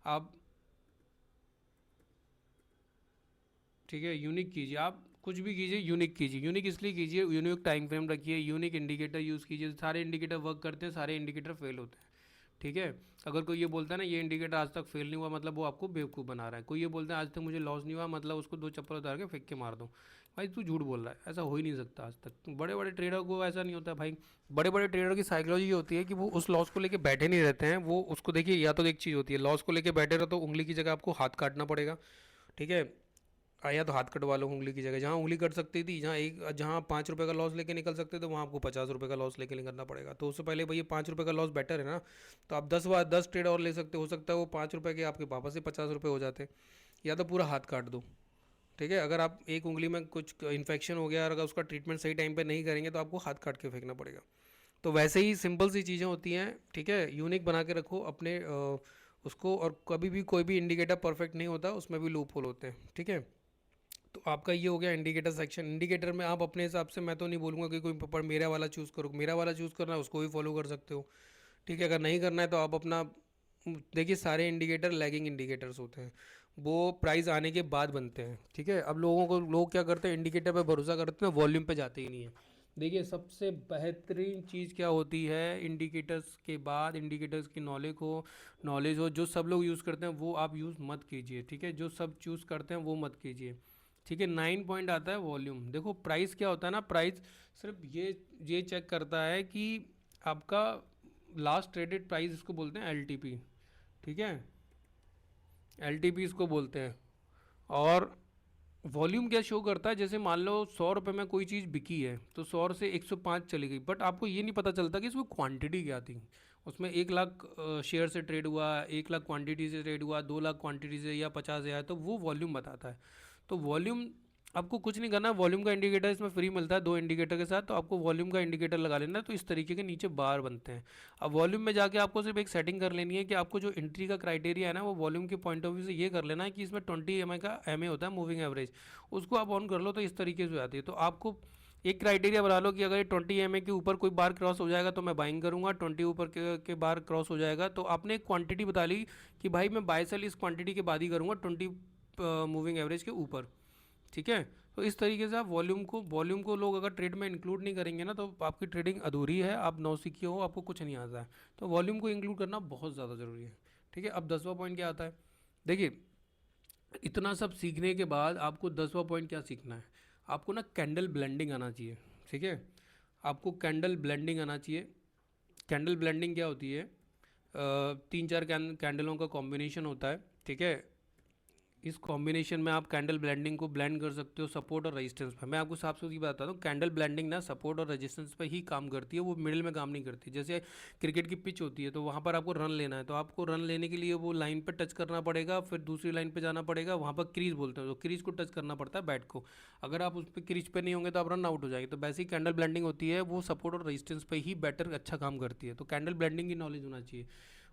आप, ठीक है, यूनिक कीजिए, आप कुछ भी कीजिए यूनिक कीजिए। यूनिक इसलिए कीजिए, यूनिक टाइम फ्रेम रखिए, यूनिक इंडिकेटर यूज़ कीजिए। सारे इंडिकेटर वर्क करते हैं, सारे इंडिकेटर फेल होते हैं, ठीक है। अगर कोई ये बोलता है ना ये इंडिकेटर आज तक फेल नहीं हुआ, मतलब वो आपको बेवकूफ़ बना रहा है। कोई ये बोलता है आज तक मुझे लॉस नहीं हुआ, मतलब उसको 2 चप्पल उतार के फेंक के मार दो। भाई तू झूठ बोल रहा है, ऐसा हो ही नहीं सकता आज तक। बड़े बड़े ट्रेडर को ऐसा नहीं होता भाई। बड़े बड़े ट्रेडर की साइकोलॉजी ये होती है कि वो उस लॉस को लेके बैठे नहीं रहते हैं, वो उसको देखिए, या तो एक चीज़ होती है, लॉस को लेके बैठे रहो तो उंगली की जगह आपको हाथ काटना पड़ेगा, ठीक है। या तो हाथ कटवा लो उंगली की जगह, जहाँ उंगली कट सकती थी, जहाँ 5 रुपये का लॉस लेके निकल सकते थे वहाँ आपको 50 रुपये का लॉस लेके निकलना पड़ेगा। तो उससे पहले भैया 5 रुपये का लॉस बेटर है ना। तो आप 10 ट्रेड और ले सकते हो सकता है वो 5 रुपये के आपके वापस से 50 रुपये हो जाते। या तो पूरा हाथ काट दो। ठीक है, अगर आप एक उंगली में कुछ इन्फेक्शन हो गया और अगर उसका ट्रीटमेंट सही टाइम पे नहीं करेंगे तो आपको हाथ काट के फेंकना पड़ेगा। तो वैसे ही सिंपल सी चीज़ें होती हैं। ठीक है, यूनिक बना के रखो अपने उसको। और कभी भी कोई भी इंडिकेटर परफेक्ट नहीं होता, उसमें भी लूप होल होते हैं। ठीक है, तो आपका ये हो गया इंडिकेटर सेक्शन। इंडिकेटर में आप अपने हिसाब से, मैं तो नहीं बोलूँगा कि कोई पर मेरा वाला चूज़ करो, मेरा वाला चूज़ करना है उसको भी फॉलो कर सकते हो। ठीक है, अगर नहीं करना है तो आप अपना देखिए, सारे इंडिकेटर लैगिंग इंडिकेटर्स होते हैं, वो प्राइस आने के बाद बनते हैं। ठीक है, अब लोग क्या करते हैं, इंडिकेटर पे भरोसा करते हैं, वॉल्यूम पे जाते ही नहीं है। देखिए, सबसे बेहतरीन चीज़ क्या होती है, इंडिकेटर्स के बाद इंडिकेटर्स की नॉलेज हो जो सब लोग यूज़ करते हैं वो आप यूज़ मत कीजिए। ठीक है, जो सब चूज़ करते हैं वो मत कीजिए। ठीक है, 9 पॉइंट आता है वॉल्यूम। देखो प्राइस क्या होता है ना, प्राइस सिर्फ ये चेक करता है कि आपका लास्ट ट्रेडेड प्राइस, इसको बोलते हैं एल। ठीक है, एल इसको बोलते हैं। और वॉल्यूम क्या शो करता है, जैसे मान लो 100 रुपये में कोई चीज़ बिकी है तो 100 से 105 चली गई, बट आपको ये नहीं पता चलता कि इसमें क्वांटिटी क्या थी। उसमें 1 लाख शेयर से ट्रेड हुआ, 1 लाख क्वांटिटी से ट्रेड हुआ, 2 लाख क्वांटिटी से, या 50 हज़ार, तो वो वॉल्यूम बताता है। तो वॉल्यूम आपको कुछ नहीं करना, वॉल्यूम का इंडिकेटर इसमें फ्री मिलता है 2 इंडिकेटर के साथ, तो आपको वॉल्यूम का इंडिकेटर लगा लेना है। तो इस तरीके के नीचे बार बनते हैं। अब वॉल्यूम में जाके आपको सिर्फ एक सेटिंग कर लेनी है कि आपको जो एंट्री का क्राइटेरिया है ना, वो वॉल्यूम के पॉइंट ऑफ व्यू से ये कर लेना है कि इसमें 20 का होता है मूविंग एवरेज, उसको आप ऑन कर लो तो इस तरीके से आती है। तो आपको एक क्राइटेरिया बना लो कि अगर 20 के ऊपर कोई बार क्रॉस हो जाएगा तो मैं बाइंग करूंगा, 20 ऊपर के बार क्रॉस हो जाएगा तो आपने एक क्वांटिटी बता ली कि भाई मैं बाय सेल इस क्वांटिटी के बाद ही करूंगा, 20 मूविंग एवरेज के ऊपर। ठीक है, तो इस तरीके से आप वॉल्यूम को लोग अगर ट्रेड में इंक्लूड नहीं करेंगे ना, तो आपकी ट्रेडिंग अधूरी है, आप नौसिखिए हो, आपको कुछ नहीं आता है। तो वॉल्यूम को इंक्लूड करना बहुत ज़्यादा ज़रूरी है। ठीक है, अब 10वां पॉइंट क्या आता है। देखिए, इतना सब सीखने के बाद आपको 10वां पॉइंट क्या सीखना है, आपको ना कैंडल ब्लेंडिंग आना चाहिए। ठीक है, आपको कैंडल ब्लेंडिंग आना चाहिए। कैंडल ब्लेंडिंग क्या होती है, 3-4 कैंडलों का कॉम्बिनेशन होता है। ठीक है, इस कॉम्बिनेशन में आप कैंडल ब्लेंडिंग को ब्लेंड कर सकते हो सपोर्ट और रेजिस्टेंस पे। मैं आपको साफ सुथरी बताता हूँ, कैंडल ब्लेंडिंग ना सपोर्ट और रेजिस्टेंस पे ही काम करती है, वो मिडिल में काम नहीं करती। जैसे क्रिकेट की पिच होती है तो वहाँ पर आपको रन लेना है, तो आपको रन लेने के लिए वो लाइन पर टच करना पड़ेगा, फिर दूसरी लाइन पर जाना पड़ेगा, वहाँ पर क्रीज बोलते हैं, तो क्रीज को टच करना पड़ता है बैट को। अगर आप उस पर क्रीज पे नहीं होंगे तो आप रन आउट हो जाएंगे। तो वैसे ही कैंडल ब्लेंडिंग होती है, वो सपोर्ट और रेजिस्टेंस पे ही बेटर अच्छा काम करती है। तो कैंडल ब्लेंडिंग की नॉलेज होना चाहिए।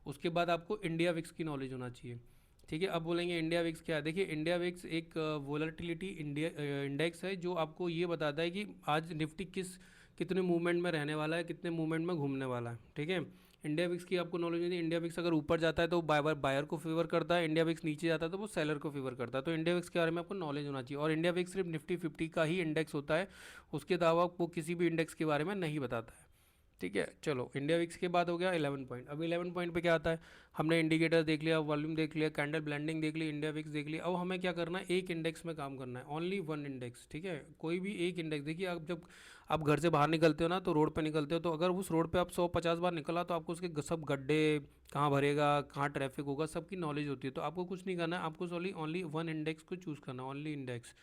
उसके बाद आपको इंडिया विक्स की नॉलेज होना चाहिए। ठीक है, अब बोलेंगे इंडिया विक्स क्या है। देखिए, इंडिया विक्स एक वोलेटिलिटी इंडेक्स है जो आपको ये बताता है कि आज निफ्टी कितने मूवमेंट में रहने वाला है, कितने मूवमेंट में घूमने वाला है। ठीक है, इंडिया विक्स की आपको नॉलेज नहीं है। इंडिया विक्स अगर ऊपर जाता है तो बायर को फेवर करता है, इंडिया विक्स नीचे जाता है तो वो सेलर को फेवर करता है। तो इंडिया विक्स के बारे में आपको नॉलेज होना चाहिए। और इंडिया विक्स सिर्फ निफ्टी 50 का ही इंडेक्स होता है, उसके अलावा वो किसी भी इंडेक्स के बारे में नहीं बताता है। ठीक है, चलो इंडिया विक्स के बाद हो गया 11 पॉइंट। अब 11 पॉइंट पे क्या आता है, हमने इंडिकेटर देख लिया, वॉल्यूम देख लिया, कैंडल ब्लेंडिंग देख ली, इंडिया विक्स देख लिया। अब हमें क्या करना है, एक इंडेक्स में काम करना है, ओनली वन इंडेक्स। ठीक है, कोई भी एक इंडेक्स। देखिए, आप जब आप घर से बाहर निकलते हो ना, तो रोड पे निकलते हो, तो अगर उस रोड पे आप 150 बार निकला तो आपको उसके सब गड्ढे, कहाँ भरेगा, कहाँ ट्रैफिक होगा, सबकी नॉलेज होती है। तो आपको कुछ नहीं करना है, आपको ओनली ओनली वन इंडेक्स को चूज़ करना है, only index,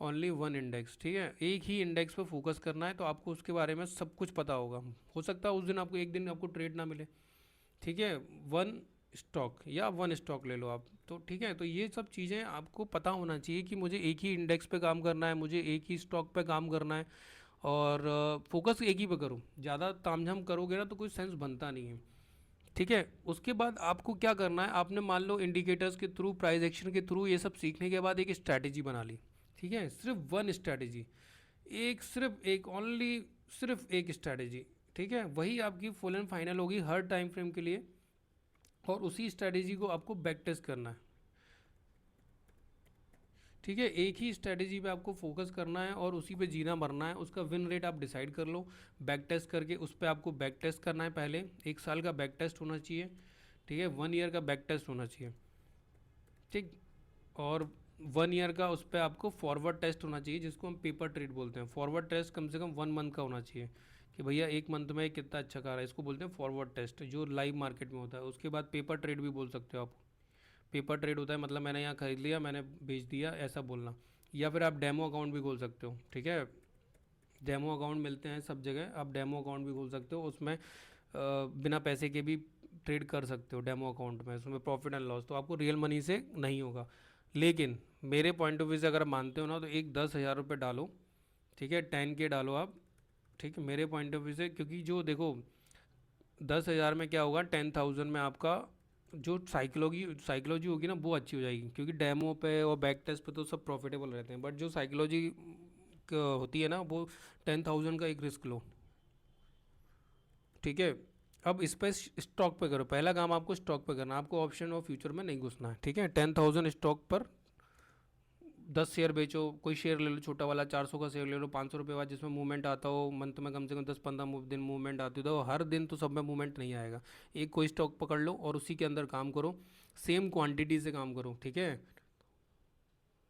only one index. ठीक है, एक ही इंडेक्स पे फोकस करना है, तो आपको उसके बारे में सब कुछ पता होगा। हो सकता है उस दिन आपको एक दिन आपको ट्रेड ना मिले। ठीक है, वन स्टॉक या वन स्टॉक ले लो आप, तो ठीक है। तो ये सब चीज़ें आपको पता होना चाहिए कि मुझे एक ही इंडेक्स पे काम करना है, मुझे एक ही स्टॉक पे काम करना है, और फोकस एक ही पे करो। ज़्यादा तामझाम करोगे ना तो कोई सेंस बनता नहीं है। ठीक है, उसके बाद आपको क्या करना है, आपने मान लो इंडिकेटर्स के थ्रू, प्राइस एक्शन के थ्रू ये सब सीखने के बाद एक स्ट्रैटेजी बना ली। ठीक है, सिर्फ वन स्ट्रैटेजी, सिर्फ एक ओनली, सिर्फ एक स्ट्रैटेजी। ठीक है, वही आपकी फुल एंड फाइनल होगी हर टाइम फ्रेम के लिए, और उसी स्ट्रैटेजी को आपको बैक टेस्ट करना है। ठीक है, एक ही स्ट्रैटेजी पे आपको फोकस करना है और उसी पे जीना मरना है। उसका विन रेट आप डिसाइड कर लो बैक टेस्ट करके, उस पर आपको बैक टेस्ट करना है पहले। 1 साल का बैक टेस्ट होना चाहिए। ठीक है, 1 ईयर का बैक टेस्ट होना चाहिए। ठीक, और 1 ईयर का उस पर आपको फॉरवर्ड टेस्ट होना चाहिए, जिसको हम पेपर ट्रेड बोलते हैं। फॉरवर्ड टेस्ट कम से कम 1 मंथ का होना चाहिए कि भैया 1 मंथ में कितना अच्छा कर रहा है, इसको बोलते हैं फॉरवर्ड टेस्ट, जो लाइव मार्केट में होता है। उसके बाद पेपर ट्रेड भी बोल सकते हो आप। पेपर ट्रेड होता है मतलब मैंने यहाँ खरीद लिया, मैंने बेच दिया, ऐसा बोलना। या फिर आप डेमो अकाउंट भी खोल सकते हो, ठीक है। डेमो अकाउंट मिलते हैं सब जगह, आप डेमो अकाउंट भी खोल सकते हो, उसमें बिना पैसे के भी ट्रेड कर सकते हो डेमो अकाउंट में, उसमें प्रॉफिट एंड लॉस तो आपको रियल मनी से नहीं होगा। लेकिन मेरे पॉइंट ऑफ व्यू से अगर आप मानते हो ना, तो एक 10,000 रुपये डालो, ठीक है, 10K डालो आप, ठीक है, मेरे पॉइंट ऑफ व्यू से, क्योंकि जो देखो 10,000 में क्या होगा, 10,000 में आपका जो साइकोलॉजी होगी ना वो अच्छी हो जाएगी, क्योंकि डेमो पे और बैक टेस्ट पे तो सब प्रॉफिटेबल रहते हैं, बट जो साइकोलॉजी होती है ना वो 10,000 का एक रिस्क लो, ठीक है। अब इस पर स्टॉक पे करो, पहला काम आपको स्टॉक पे करना है, आपको ऑप्शन और फ्यूचर में नहीं घुसना है, ठीक है। 10,000 स्टॉक पर 10 शेयर बेचो, कोई शेयर ले लो छोटा वाला, 400 का शेयर ले लो, 500 रुपये बाद, जिसमें मूवमेंट आता हो, मंथ में कम से कम 10-15 दिन मूवमेंट आती हो, तो हर दिन तो सब में मूवमेंट नहीं आएगा। एक कोई स्टॉक पकड़ लो और उसी के अंदर काम करो, सेम क्वांटिटी से काम करो, ठीक है,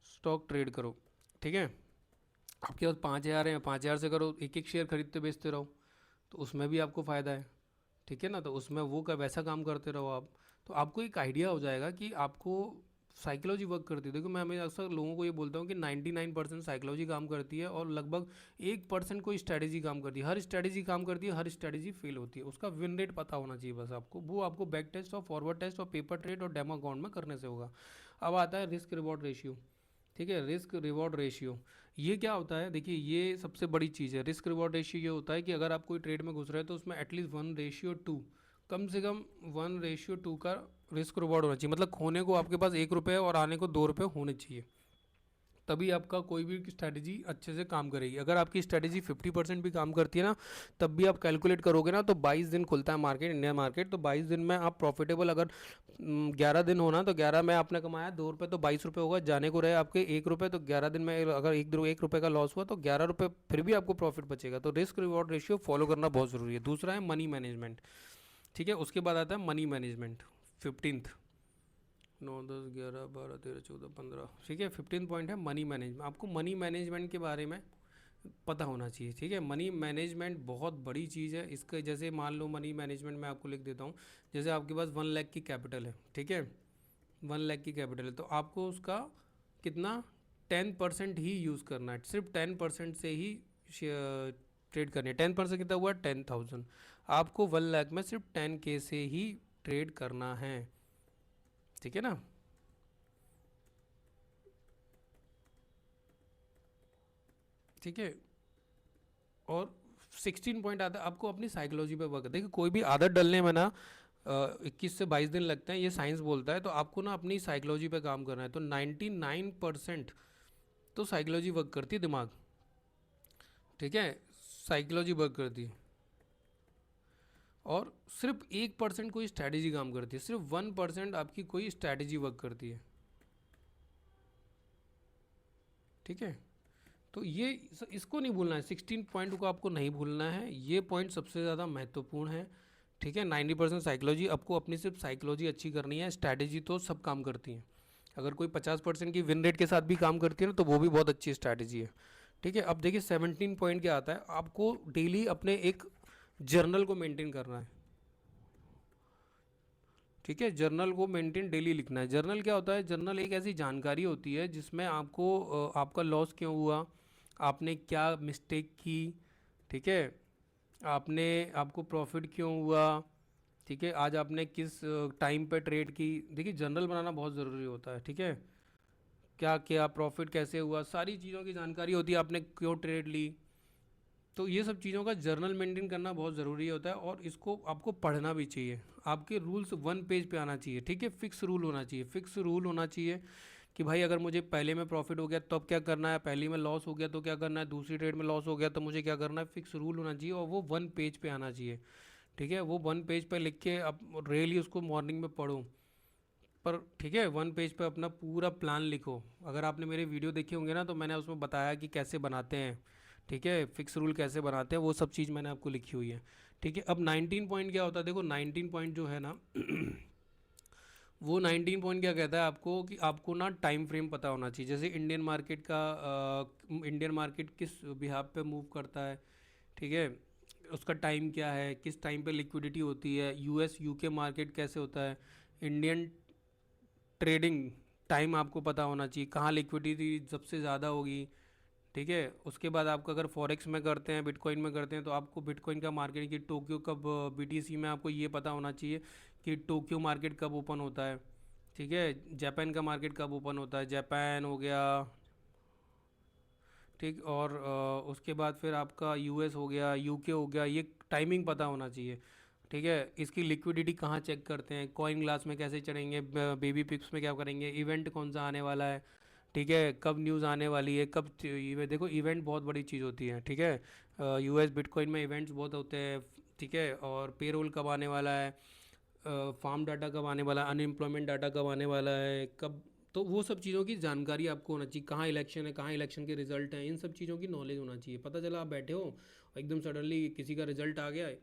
स्टॉक ट्रेड करो, ठीक है। आपके पास 5,000 है, 5,000 से करो, एक एक शेयर खरीदते बेचते रहो, तो उसमें भी आपको फ़ायदा है, ठीक है ना। तो उसमें वो का वैसा काम करते रहो आप, तो आपको एक आइडिया हो जाएगा कि आपको साइकोलॉजी वर्क करती है। देखो मैं हमें अक्सर लोगों को ये बोलता हूँ कि 99% साइकोलॉजी काम करती है और लगभग 1% कोई स्ट्रैटेजी काम करती है। हर स्ट्रैटेजी काम करती है, हर स्ट्रैटेजी फेल होती है, उसका विन रेट पता होना चाहिए बस आपको, वो आपको बैक टेस्ट और फॉरवर्ड टेस्ट और पेपर ट्रेड और डेमो अकाउंट में करने से होगा। अब आता है रिस्क रिवॉर्ड रेशियो, ठीक है, रिस्क रिवॉर्ड रेशियो। ये क्या होता है, देखिए ये सबसे बड़ी चीज़ है। रिस्क रिवॉर्ड रेशियो ये होता है कि अगर आप कोई ट्रेड में घुस रहे हैं तो उसमें एटलीस्ट 1:2, कम से कम 1:2 का रिस्क रिवॉर्ड होना चाहिए, मतलब खोने को आपके पास 1 रुपये और आने को 2 रुपये होने चाहिए, तभी आपका कोई भी स्ट्रैटेजी अच्छे से काम करेगी। अगर आपकी स्ट्रैटेजी 50% भी काम करती है ना, तब भी आप कैलकुलेट करोगे ना, तो 22 दिन खुलता है मार्केट, इंडिया मार्केट, तो 22 दिन में आप प्रॉफिटेबल, अगर 11 दिन होना तो 11 में आपने कमाया 2 रुपये, तो 22 रुपये होगा, जाने को रहे आपके 1 रुपये, तो 11 दिन में अगर 1 रुपये का लॉस हुआ तो 11 रुपये फिर भी आपको प्रॉफिट बचेगा। तो रिस्क रिवॉर्ड रेशियो फॉलो करना बहुत ज़रूरी है। दूसरा है मनी मैनेजमेंट, ठीक है, उसके बाद आता है मनी मैनेजमेंट, 15th, 9, 10, 11, 12, 13, 14, 15, ठीक है, 15 पॉइंट है मनी मैनेजमेंट। आपको मनी मैनेजमेंट के बारे में पता होना चाहिए, ठीक है। मनी मैनेजमेंट बहुत बड़ी चीज़ है। इसका जैसे मान लो मनी मैनेजमेंट मैं आपको लिख देता हूँ, जैसे आपके पास 1 लाख की कैपिटल है, ठीक है, 1 लाख की कैपिटल है, तो आपको उसका कितना 10% ही यूज़ करना है, सिर्फ 10% से ही ट्रेड करनी है। 10% कितना हुआ, 10,000, आपको 1 लाख में सिर्फ 10K से ही ट्रेड करना है, ठीक है ना। ठीक है, और 16 पॉइंट आता है आपको अपनी साइकोलॉजी पे वर्क। देखिए कोई भी आदत डलने में ना 21 से 22 दिन लगते हैं, ये साइंस बोलता है, तो आपको ना अपनी साइकोलॉजी पे काम करना है। तो 99% तो साइकोलॉजी वर्क करती है, दिमाग, ठीक है, साइकोलॉजी वर्क करती है, और सिर्फ 1% कोई स्ट्रैटेजी काम करती है, सिर्फ 1% आपकी कोई स्ट्रैटेजी वर्क करती है, ठीक है। तो ये इसको नहीं भूलना है, 16 पॉइंट को आपको नहीं भूलना है, ये पॉइंट सबसे ज़्यादा महत्वपूर्ण है, ठीक है। 90% साइकोलॉजी, आपको अपनी सिर्फ साइकोलॉजी अच्छी करनी है, स्ट्रैटेजी तो सब काम करती हैं। अगर कोई 50% की विन रेट के साथ भी काम करती है ना, तो वो भी बहुत अच्छी स्ट्रैटेजी है, ठीक है। अब देखिए 17 पॉइंट क्या आता है, आपको डेली अपने एक जर्नल को मेंटेन करना है, ठीक है, जर्नल को मेंटेन डेली लिखना है। जर्नल क्या होता है, जर्नल एक ऐसी जानकारी होती है जिसमें आपको आपका लॉस क्यों हुआ, आपने क्या मिस्टेक की, ठीक है, आपने आपको प्रॉफिट क्यों हुआ, ठीक है, आज आपने किस टाइम पे ट्रेड की। देखिए जर्नल बनाना बहुत ज़रूरी होता है, ठीक है, क्या क्या प्रॉफिट कैसे हुआ, सारी चीज़ों की जानकारी होती है, आपने क्यों ट्रेड ली। तो ये सब चीज़ों का जर्नल मेंटेन करना बहुत ज़रूरी होता है, और इसको आपको पढ़ना भी चाहिए। आपके रूल्स 1 पेज पे आना चाहिए, ठीक है, फिक्स रूल होना चाहिए, फिक्स रूल होना चाहिए कि भाई अगर मुझे पहले में प्रॉफिट हो गया तो अब क्या करना है, पहले में लॉस हो गया तो क्या करना है, दूसरी ट्रेड में लॉस हो गया तो मुझे क्या करना है, फिक्स रूल होना चाहिए, और वो 1 पेज पे आना चाहिए, ठीक है। वो 1 पेज पे लिख के आप डेली उसको मॉर्निंग में पढ़ो, पर ठीक है 1 पेज पे अपना पूरा प्लान लिखो। अगर आपने मेरे वीडियो देखे होंगे ना, तो मैंने उसमें बताया कि कैसे बनाते हैं, ठीक है, फिक्स रूल कैसे बनाते हैं, वो सब चीज़ मैंने आपको लिखी हुई है, ठीक है। अब 19 पॉइंट क्या होता है, देखो 19 पॉइंट जो है ना वो 19 पॉइंट क्या कहता है आपको, कि आपको ना टाइम फ्रेम पता होना चाहिए। जैसे इंडियन मार्केट का इंडियन मार्केट किस बिहाफ पे मूव करता है, ठीक है, उसका टाइम क्या है, किस टाइम पे लिक्विडिटी होती है, यूएस यूके मार्केट कैसे होता है, इंडियन ट्रेडिंग टाइम आपको पता होना चाहिए, कहाँ लिक्विडिटी सबसे ज़्यादा होगी, ठीक है। उसके बाद आपको अगर फॉरेक्स में करते हैं, बिटकॉइन में करते हैं, तो आपको बिटकॉइन का मार्केट की टोक्यो कब, बीटीसी में आपको ये पता होना चाहिए कि टोक्यो मार्केट कब ओपन होता है, ठीक है। जापान का मार्केट कब ओपन होता है, जापान हो गया, ठीक। और उसके बाद फिर आपका यूएस हो गया, यूके हो गया, ये टाइमिंग पता होना चाहिए, ठीक है। इसकी लिक्विडिटी कहाँ चेक करते हैं, कॉइन ग्लास में कैसे चढ़ेंगे, बेबी पिप्स में क्या करेंगे, इवेंट कौन सा आने वाला है, ठीक है, कब न्यूज़ आने वाली है, कब देखो इवेंट बहुत बड़ी चीज़ होती है, ठीक है। यूएस बिटकॉइन में इवेंट्स बहुत होते हैं, ठीक है। और पेरोल कब आने वाला है, फार्म डाटा कब आने वाला है, अनएम्प्लॉयमेंट डाटा कब आने वाला है, कब, तो वो सब चीज़ों की जानकारी आपको होना चाहिए, कहाँ इलेक्शन है, कहाँ इलेक्शन के रिजल्ट हैं, इन सब चीज़ों की नॉलेज होना चाहिए। पता चला आप बैठे हो और एकदम सडनली किसी का रिजल्ट आ गया है,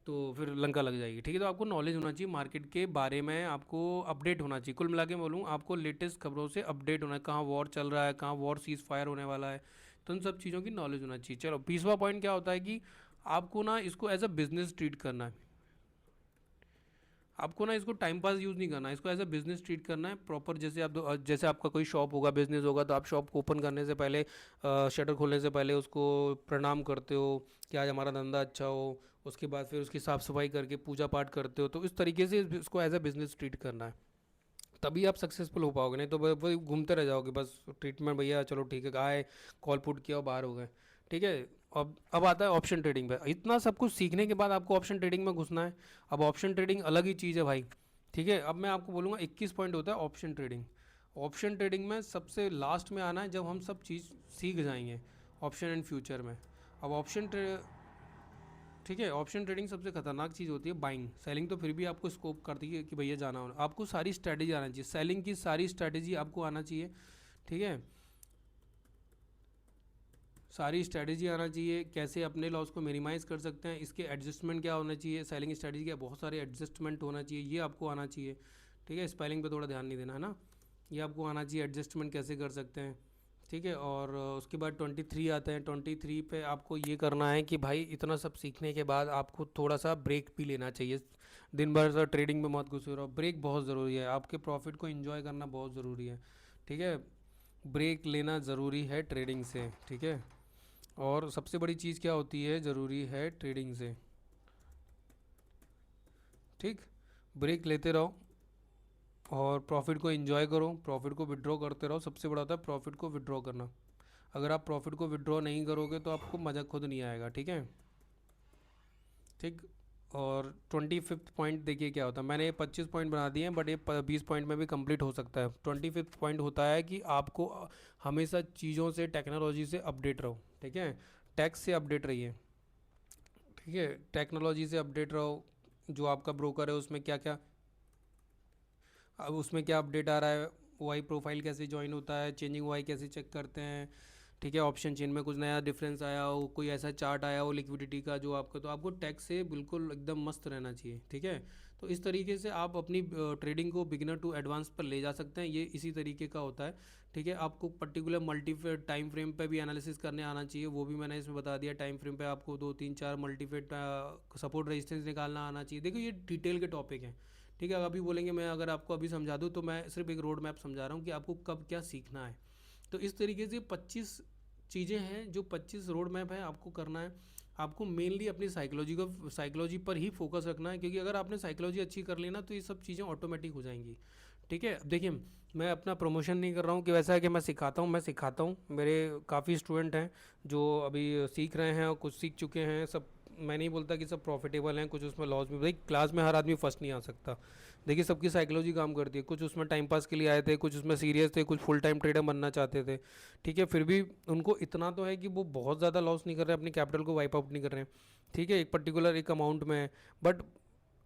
तो फिर लंका लग जाएगी, ठीक है। तो आपको नॉलेज होना चाहिए मार्केट के बारे में, आपको अपडेट होना चाहिए। कुल मिला के बोलूँ, आपको लेटेस्ट खबरों से अपडेट होना है, कहाँ वॉर चल रहा है, कहाँ वॉर सीज फायर होने वाला है, तो उन सब चीज़ों की नॉलेज होना चाहिए। चलो 20वां पॉइंट क्या होता है कि आपको ना इसको एज अ बिजनेस ट्रीट करना है। आपको ना इसको टाइम पास यूज़ नहीं करना है, इसको एज अ बिजनेस ट्रीट करना है प्रॉपर। जैसे आप जैसे आपका कोई शॉप होगा, बिजनेस होगा, तो आप शॉप को ओपन करने से पहले, शटर खोलने से पहले उसको प्रणाम करते हो कि आज हमारा धंधा अच्छा हो। उसके बाद फिर उसकी साफ़ सफाई करके पूजा पाठ करते हो। तो इस तरीके से इसको एज अ बिजनेस ट्रीट करना है, तभी आप सक्सेसफुल हो पाओगे। नहीं तो वही घूमते रह जाओगे बस, ट्रीटमेंट भैया चलो ठीक है, आए कॉल पुट किया और बाहर हो गए, ठीक है। अब आता है ऑप्शन ट्रेडिंग पे। इतना सब कुछ सीखने के बाद आपको ऑप्शन ट्रेडिंग में घुसना है। अब ऑप्शन ट्रेडिंग अलग ही चीज़ है भाई, ठीक है। अब मैं आपको बोलूँगा 21 पॉइंट होता है ऑप्शन ट्रेडिंग। ऑप्शन ट्रेडिंग में सबसे लास्ट में आना है जब हम सब चीज़ सीख जाएंगे ऑप्शन एंड फ्यूचर में। अब ठीक है, ऑप्शन ट्रेडिंग सबसे खतरनाक चीज़ होती है। बाइंग सेलिंग तो फिर भी आपको स्कोप करती है कि भैया जाना हो, आपको सारी स्ट्रैटेजी आना चाहिए, सेलिंग की सारी स्ट्रैटेजी आपको आना चाहिए, ठीक है। सारी स्ट्रैटेजी आना चाहिए, कैसे अपने लॉस को मिनिमाइज़ कर सकते हैं, इसके एडजस्टमेंट क्या होना चाहिए, सेलिंग स्ट्रैटेजी का बहुत सारे एडजस्टमेंट होना चाहिए, ये आपको आना चाहिए, ठीक है। स्पेलिंग पे थोड़ा ध्यान नहीं देना है ना, ये आपको आना चाहिए, एडजस्टमेंट कैसे कर सकते हैं, ठीक है। और उसके बाद 23 आते हैं। 23 पे आपको ये करना है कि भाई इतना सब सीखने के बाद आपको थोड़ा सा ब्रेक भी लेना चाहिए। दिन भर सर ट्रेडिंग में मत घुसे रहो, ब्रेक बहुत ज़रूरी है, आपके प्रॉफिट को एंजॉय करना बहुत ज़रूरी है, ठीक है। ब्रेक लेना ज़रूरी है ट्रेडिंग से, ठीक है। और सबसे बड़ी चीज़ क्या होती है, ज़रूरी है ट्रेडिंग से, ठीक। ब्रेक लेते रहो और प्रॉफिट को एंजॉय करो, प्रॉफिट को विड्रॉ करते रहो। सबसे बड़ा होता है प्रॉफिट को विड्रॉ करना। अगर आप प्रॉफिट को विड्रॉ नहीं करोगे तो आपको मज़ा खुद नहीं आएगा, ठीक है, ठीक। और 25th पॉइंट देखिए क्या होता है। मैंने ये 25 पॉइंट बना दिए हैं, बट ये 20 पॉइंट में भी कंप्लीट हो सकता है। 25th पॉइंट होता है कि आपको हमेशा चीज़ों से, टेक्नोलॉजी से अपडेट रहो, ठीक है। टैक्स से अपडेट रहिए, ठीक है, टेक्नोलॉजी से अपडेट रहो। जो आपका ब्रोकर है उसमें क्या क्या, अब उसमें क्या अपडेट आ रहा है, वाई प्रोफाइल कैसे ज्वाइन होता है, चेंजिंग वाई कैसे चेक करते हैं, ठीक है। ऑप्शन चेन में कुछ नया डिफरेंस आया हो, कोई ऐसा चार्ट आया हो लिक्विडिटी का जो आपका, तो आपको टैक्स से बिल्कुल एकदम मस्त रहना चाहिए, ठीक है। तो इस तरीके से आप अपनी ट्रेडिंग को बिगिनर टू एडवांस पर ले जा सकते हैं। ये इसी तरीके का होता है, ठीक है। आपको पर्टिकुलर मल्टी टाइम फ्रेम पे भी एनालिसिस करने आना चाहिए, वो भी मैंने इसमें बता दिया। टाइम फ्रेम पे आपको 2 3 4 मल्टीफेट सपोर्ट रेजिस्टेंस निकालना आना चाहिए। देखो ये डिटेल के टॉपिक हैं, ठीक है। अभी बोलेंगे, मैं अगर आपको अभी समझा दूँ तो मैं सिर्फ एक रोड मैप समझा रहा हूँ कि आपको कब क्या सीखना है। तो इस तरीके से 25 चीज़ें हैं, जो 25 रोड मैप है आपको करना है। आपको मेनली अपनी साइकोलॉजी पर ही फोकस रखना है, क्योंकि अगर आपने साइकोलॉजी अच्छी कर ली ना तो ये सब चीज़ें ऑटोमेटिक हो जाएंगी, ठीक है। अब देखिए, मैं अपना प्रमोशन नहीं कर रहा हूँ कि वैसा है कि मैं सिखाता हूँ, मैं सिखाता हूँ। मेरे काफ़ी स्टूडेंट हैं जो अभी सीख रहे हैं और कुछ सीख चुके हैं। सब, मैं नहीं बोलता कि सब प्रॉफिटेबल हैं, कुछ उसमें लॉस भी। भाई क्लास में हर आदमी फर्स्ट नहीं आ सकता। देखिए सबकी साइकोलॉजी काम करती है, कुछ उसमें टाइम पास के लिए आए थे, कुछ उसमें सीरियस थे, कुछ फुल टाइम ट्रेडर बनना चाहते थे, ठीक है। फिर भी उनको इतना तो है कि वो बहुत ज़्यादा लॉस नहीं कर रहे, अपनी कैपिटल को वाइप आउट नहीं कर रहे हैं, ठीक है, एक पर्टिकुलर एक अमाउंट में है। बट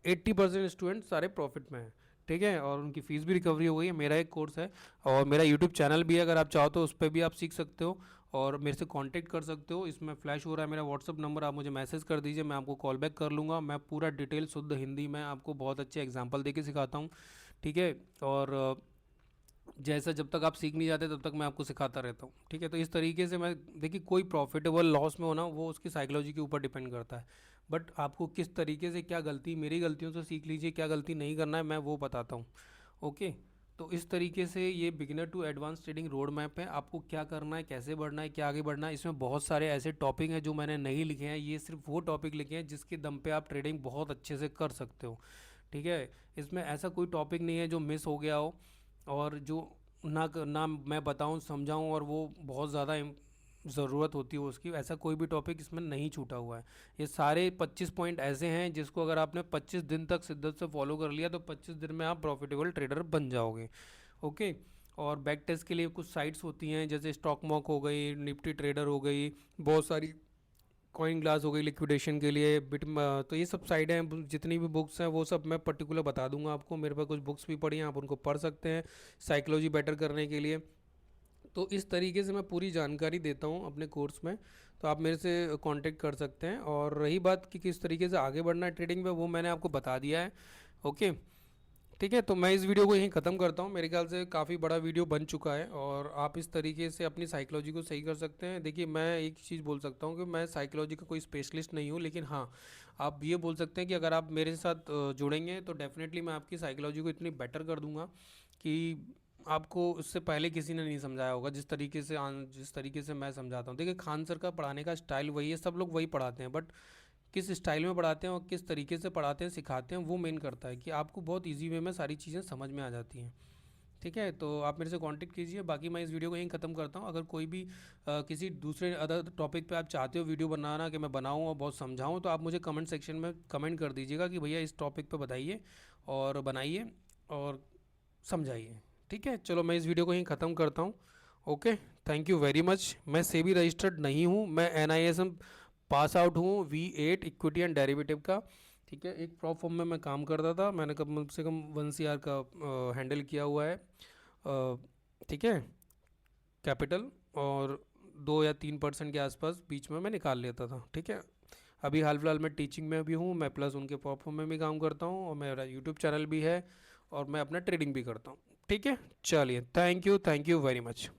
80% स्टूडेंट सारे प्रॉफिट में हैं, ठीक है। और उनकी फ़ीस भी रिकवरी हो गई है। मेरा एक कोर्स है और मेरा यूट्यूब चैनल भी है, अगर आप चाहो तो उस पर भी आप सीख सकते हो और मेरे से कांटेक्ट कर सकते हो। इसमें फ्लैश हो रहा है मेरा व्हाट्सअप नंबर, आप मुझे मैसेज कर दीजिए, मैं आपको कॉल बैक कर लूँगा। मैं पूरा डिटेल शुद्ध हिंदी में आपको बहुत अच्छे एग्जांपल देके सिखाता हूँ, ठीक है। और जैसा जब तक आप सीख नहीं जाते तब तक मैं आपको सिखाता रहता हूँ, ठीक है। तो इस तरीके से मैं, देखिए कोई प्रॉफिटेबल लॉस में होना वो उसकी साइकोलॉजी के ऊपर डिपेंड करता है। बट आपको किस तरीके से, क्या गलती, मेरी गलतियों से सीख लीजिए, क्या गलती नहीं करना है मैं वो बताता हूँ, ओके। तो इस तरीके से ये beginner to advance trading road map है। आपको क्या करना है, कैसे बढ़ना है, क्या आगे बढ़ना है। इसमें बहुत सारे ऐसे टॉपिक हैं जो मैंने नहीं लिखे हैं, ये सिर्फ वो टॉपिक लिखे हैं जिसके दम पे आप ट्रेडिंग बहुत अच्छे से कर सकते हो। ठीक है, इसमें ऐसा कोई टॉपिक नहीं है जो मिस हो गया हो और जो ना मैं बताऊं समझाऊं और वो बहुत ज़्यादा ज़रूरत होती है उसकी, ऐसा कोई भी टॉपिक इसमें नहीं छूटा हुआ है। ये सारे 25 पॉइंट ऐसे हैं जिसको अगर आपने 25 दिन तक शिद्दत से फॉलो कर लिया तो 25 दिन में आप प्रॉफिटेबल ट्रेडर बन जाओगे। ओके। और बैक टेस्ट के लिए कुछ साइट्स होती हैं जैसे स्टॉक मॉक हो गई, निफ्टी ट्रेडर हो गई, बहुत सारी कॉइन ग्लास हो गई लिक्विडेशन के लिए बिट। तो ये सब साइडें हैं, जितनी भी बुक्स हैं वो सब मैं पर्टिकुलर बता दूंगा आपको। मेरे पास कुछ बुक्स भी पढ़ी हैं, आप उनको पढ़ सकते हैं साइकोलॉजी बेटर करने के लिए। तो इस तरीके से मैं पूरी जानकारी देता हूँ अपने कोर्स में, तो आप मेरे से कांटेक्ट कर सकते हैं। और रही बात कि किस तरीके से आगे बढ़ना है ट्रेडिंग में, वो मैंने आपको बता दिया है। ओके, ठीक है। तो मैं इस वीडियो को यहीं ख़त्म करता हूँ। मेरे ख्याल से काफ़ी बड़ा वीडियो बन चुका है और आप इस तरीके से अपनी साइकोलॉजी को सही कर सकते हैं। देखिए, मैं एक चीज़ बोल सकता हूँ कि मैं साइकोलॉजी का कोई स्पेशलिस्ट नहीं हूँ, लेकिन हाँ, आप ये बोल सकते हैं कि अगर आप मेरे साथ जुड़ेंगे तो डेफिनेटली मैं आपकी साइकोलॉजी को इतनी बेटर कर दूंगा कि आपको उससे पहले किसी ने नहीं समझाया होगा जिस तरीके से मैं समझाता हूँ। देखिए, खान सर का पढ़ाने का स्टाइल वही है, सब लोग वही पढ़ाते हैं, बट किस स्टाइल में पढ़ाते हैं और किस तरीके से पढ़ाते हैं सिखाते हैं वो मेन करता है कि आपको बहुत इजी वे में सारी चीज़ें समझ में आ जाती हैं। ठीक है, तो आप मेरे से कांटेक्ट कीजिए। बाकी मैं इस वीडियो को यहीं ख़त्म करता हूँ। अगर कोई भी किसी दूसरे अदर टॉपिक पे आप चाहते हो वीडियो बनाना कि मैं बनाऊँ और बहुत समझाऊँ, तो आप मुझे कमेंट सेक्शन में कमेंट कर दीजिएगा कि भैया इस टॉपिक पे बताइए और बनाइए और समझाइए। ठीक है, चलो मैं इस वीडियो को यहीं ख़त्म करता हूँ। Okay, thank you very much. मैं सेबी रजिस्टर्ड नहीं हूँ, मैं NISM पास आउट हूँ V8 इक्विटी एंड डेरिवेटिव का। ठीक है, एक प्रॉप फॉर्म में मैं काम करता था, मैंने कम से कम 1 CR का हैंडल किया हुआ है। ठीक है, कैपिटल, और 2 या 3% के आसपास बीच में मैं निकाल लेता था। ठीक है, अभी हाल फिलहाल मैं टीचिंग में भी हूँ, मैं प्लस उनके प्रॉप फॉर्म में भी काम करता हूँ और मेरा यूट्यूब चैनल भी है और मैं अपना ट्रेडिंग भी करता हूँ। ठीक है, चलिए, थैंक यू वेरी मच।